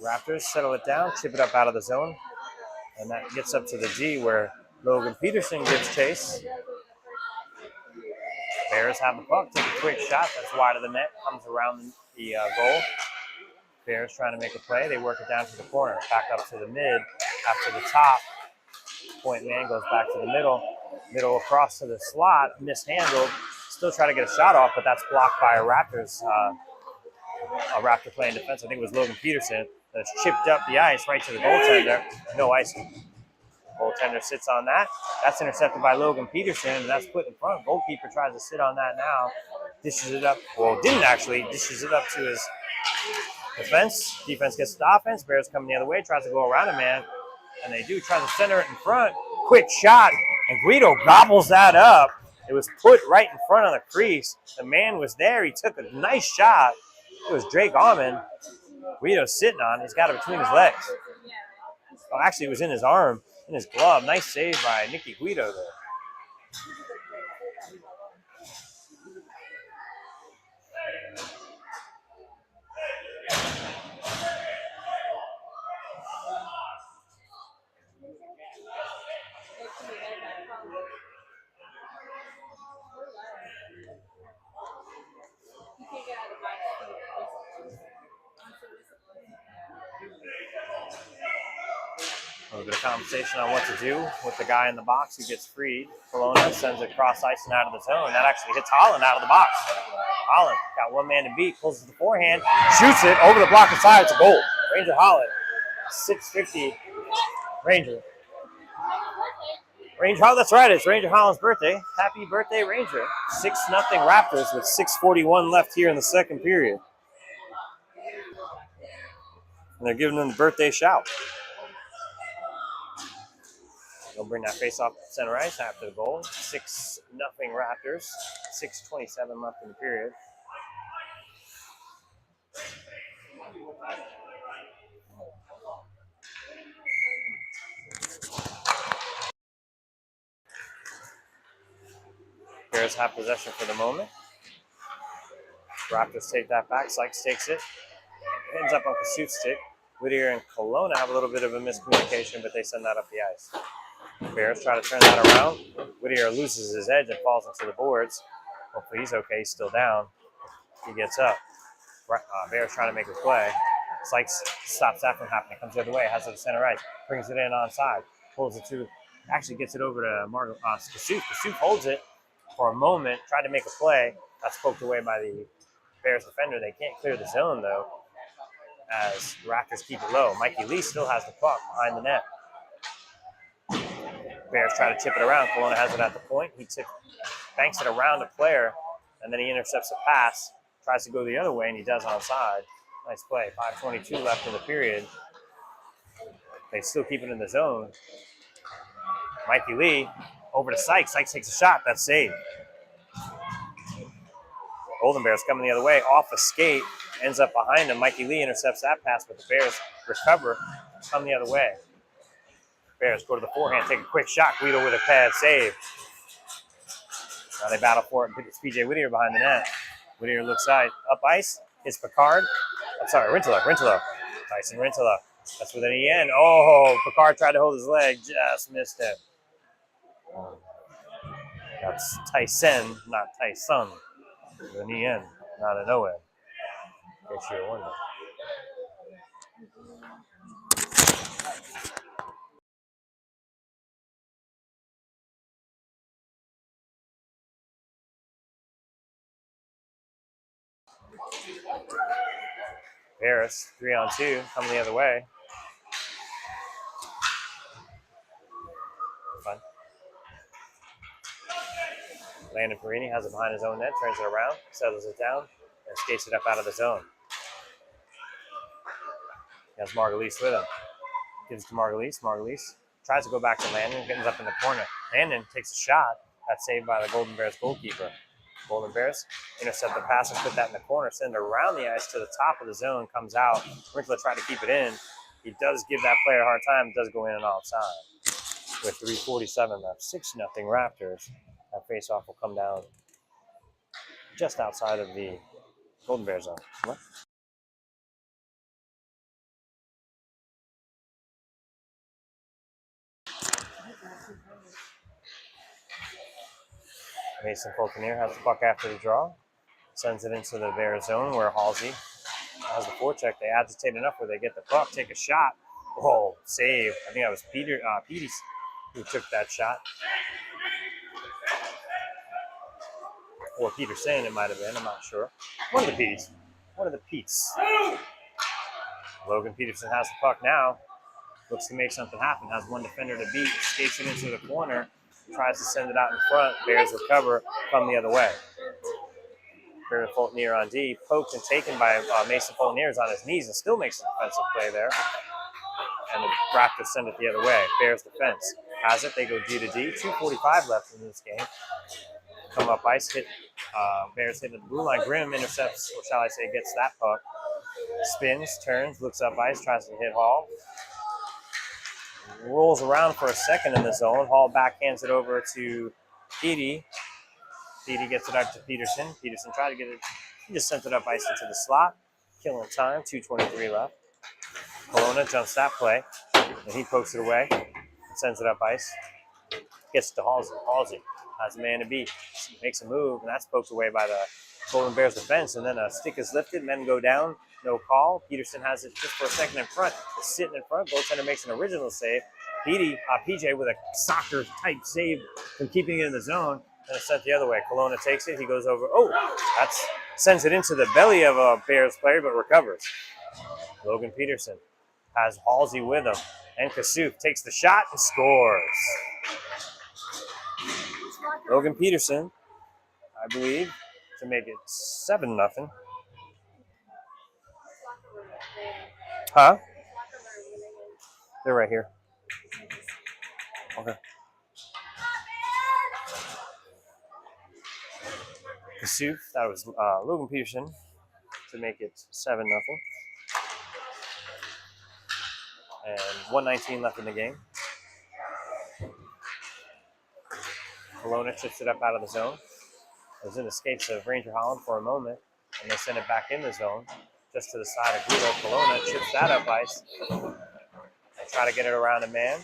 Raptors settle it down, chip it up out of the zone, and that gets up to the G where Logan Peterson gives chase. Bears have the puck, take a quick shot. That's wide of the net, comes around the goal. Bears trying to make a play. They work it down to the corner, back up to the mid, after the top. Point man goes back to the middle across to the slot, mishandled. Still trying to get a shot off, but that's blocked by a Raptor playing defense. I think it was Logan Peterson that's chipped up the ice right to the goaltender. No icing. Goaltender sits on that. That's intercepted by Logan Peterson, and that's put in front. Goalkeeper tries to sit on that now. Dishes it up. Well, didn't actually. Dishes it up to his defense. Defense gets the offense. Bears coming the other way. Tries to go around a man, and they do. Try to center it in front. Quick shot, and Guido gobbles that up. It was put right in front of the crease. The man was there. He took a nice shot. It was Drake Allman. Guido's sitting on it. He's got it between his legs. Well, actually, it was in his arm, in his glove. Nice save by Nicky Guido there. A little bit of conversation on what to do with the guy in the box who gets freed. Kelowna sends it cross ice and out of the zone. That actually hits Holland out of the box. Holland got one man to beat, pulls it to the forehand, shoots it over the block side. It's a goal. Ranger Holland, 650. Ranger. Oh, that's right. It's Ranger Holland's birthday. Happy birthday, Ranger. 6-0 Raptors with 6:41 left here in the second period. And they're giving them the birthday shout. They'll bring that face off center ice after the goal. 6-0 Raptors. 6:27 left in the period. Bears have possession for the moment. Raptors take that back. Sykes takes it. Ends up on Kasuf's stick. Whittier and Kelowna have a little bit of a miscommunication, but they send that up the ice. Bears try to turn that around. Whittier loses his edge and falls into the boards. Hopefully he's okay. He's still down. He gets up. Bears trying to make a play. Sykes stops that from happening. Comes the other way. Has it to center ice. Brings it in onside. Pulls it to. Actually gets it over to Kasuf. Kasuf holds it for a moment. Tried to make a play. Got poked away by the Bears defender. They can't clear the zone though, as Raptors keep it low. Mikey Lee still has the puck behind the net. Bears try to chip it around. Kelowna has it at the point. He banks it around a player, and then he intercepts a pass. Tries to go the other way, and he does onside. Nice play. 5:22 left in the period. They still keep it in the zone. Mikey Lee over to Sykes. Sykes takes a shot. That's saved. Golden Bears coming the other way. Off a skate. Ends up behind him. Mikey Lee intercepts that pass, but the Bears recover. Come the other way. Bears go to the forehand. Take a quick shot. Guido with a pad save. Now they battle for it. It's PJ Whittier behind the net. Whittier looks up ice. Hits Picard. I'm sorry, Rintolo. Tyson Rintolo. That's with an EN. Oh, Picard tried to hold his leg. Just missed it. That's Tyson, not Tyson. With an EN, not an ON. In case you're wondering. Harris, 3-on-2, coming the other way. Fun. Landon Perini has it behind his own net, turns it around, settles it down, and skates it up out of the zone. He has Margulies with him. Gives it to Margulies. Margulies tries to go back to Landon, ends up in the corner. Landon takes a shot. That's saved by the Golden Bears goalkeeper. Golden Bears intercept the pass and put that in the corner, send it around the ice to the top of the zone, comes out. Winkler tried to keep it in. He does give that player a hard time, does go in and outside. With 3:47 left, 6-0 Raptors. That faceoff will come down just outside of the Golden Bears zone. What? Mason Fulcanier has the puck after the draw. Sends it into the Bears zone where Halsey has the forecheck. They agitate enough where they get the puck, take a shot. Oh, save. I think that was Petey who took that shot. Or Peterson, it might have been. I'm not sure. One of the Petes. Logan Peterson has the puck now. Looks to make something happen. Has one defender to beat. Skates it into the corner. Tries to send it out in front. Bears recover. Come the other way. Barry Fultonier on D. Poked and taken by Mason Fultonier is on his knees and still makes a defensive play there. And the Raptors send it the other way. Bears defense. Has it. They go D to D. 2:45 left in this game. Come up ice. Hit. Bears hit the blue line. Grimm intercepts, or shall I say, gets that puck. Spins, turns, looks up ice, tries to hit Hall. Rolls around for a second in the zone. Hall backhands it over to Petey. Petey gets it up to Peterson. Peterson tried to get it. He just sent it up ice into the slot. Killing time. 2:23 left. Kelowna jumps that play. And he pokes it away. And sends it up ice. Gets to Halsey. Halsey has a man to beat. Makes a move. And that's poked away by the Golden Bears defense. And then a stick is lifted. Men go down. No call. Peterson has it just for a second in front. It's sitting in front. Goaltender makes an original save. PJ with a soccer-type save from keeping it in the zone. And it's sent the other way. Kelowna takes it. He goes over. Oh, sends it into the belly of a Bears player, but recovers. Logan Peterson has Halsey with him. And Kasuf takes the shot and scores. Logan Peterson, I believe, to make it 7-0. Huh? They're right here. Okay. Kasuf, that was Logan Peterson to make it 7-0. And 1:19 left in the game. Kelowna chips it up out of the zone. was in the skates of Ranger Holland for a moment, and they send it back in the zone, just to the side of Guido Colonna, chips that up ice. They try to get it around a man.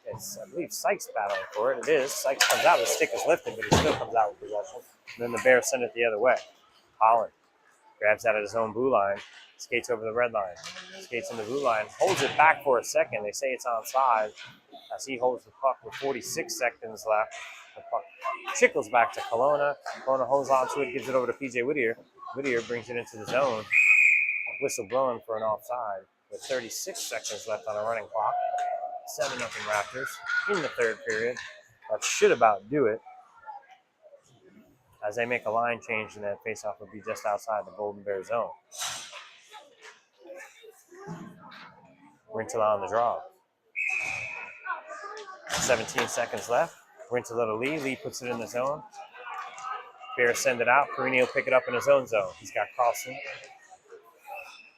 It's, I believe, Sykes battling for it. It is. Sykes comes out, the stick is lifted, but he still comes out with possession. And then the Bears send it the other way. Holland grabs that at his own blue line, skates over the red line, skates in the blue line, holds it back for a second. They say it's onside as he holds the puck with 46 seconds left. The puck trickles back to Colonna. Colonna holds on to it, gives it over to PJ Whittier. Whittier brings it into the zone. Whistle blowing for an offside with 36 seconds left on a running clock. 7-0 Raptors in the third period. That should about do it, as they make a line change and that faceoff will be just outside the Golden Bear zone. Rintala on the draw. 17 seconds left. Rintala to Lee. Lee puts it in the zone. Bears send it out. Perini will pick it up in his own zone. He's got Carlson.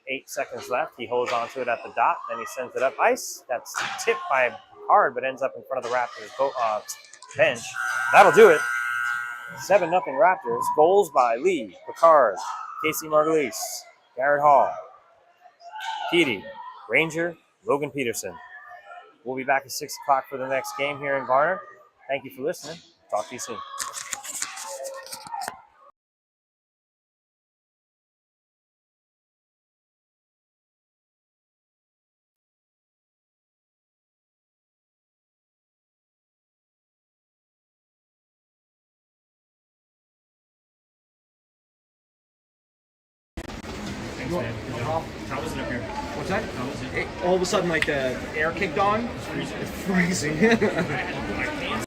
8 seconds left. He holds onto it at the dot. Then he sends it up ice. That's tipped by Hard, but ends up in front of the Raptors bench. That'll do it. 7-0 Raptors. Goals by Lee, Picard, Casey Margulies, Garrett Hall, Petey, Ranger, Logan Peterson. We'll be back at 6 o'clock for the next game here in Garner. Thank you for listening. Talk to you soon. How was it up here? What's that? How was it? All of a sudden, like the air kicked on. Freezing. Freezing. My hands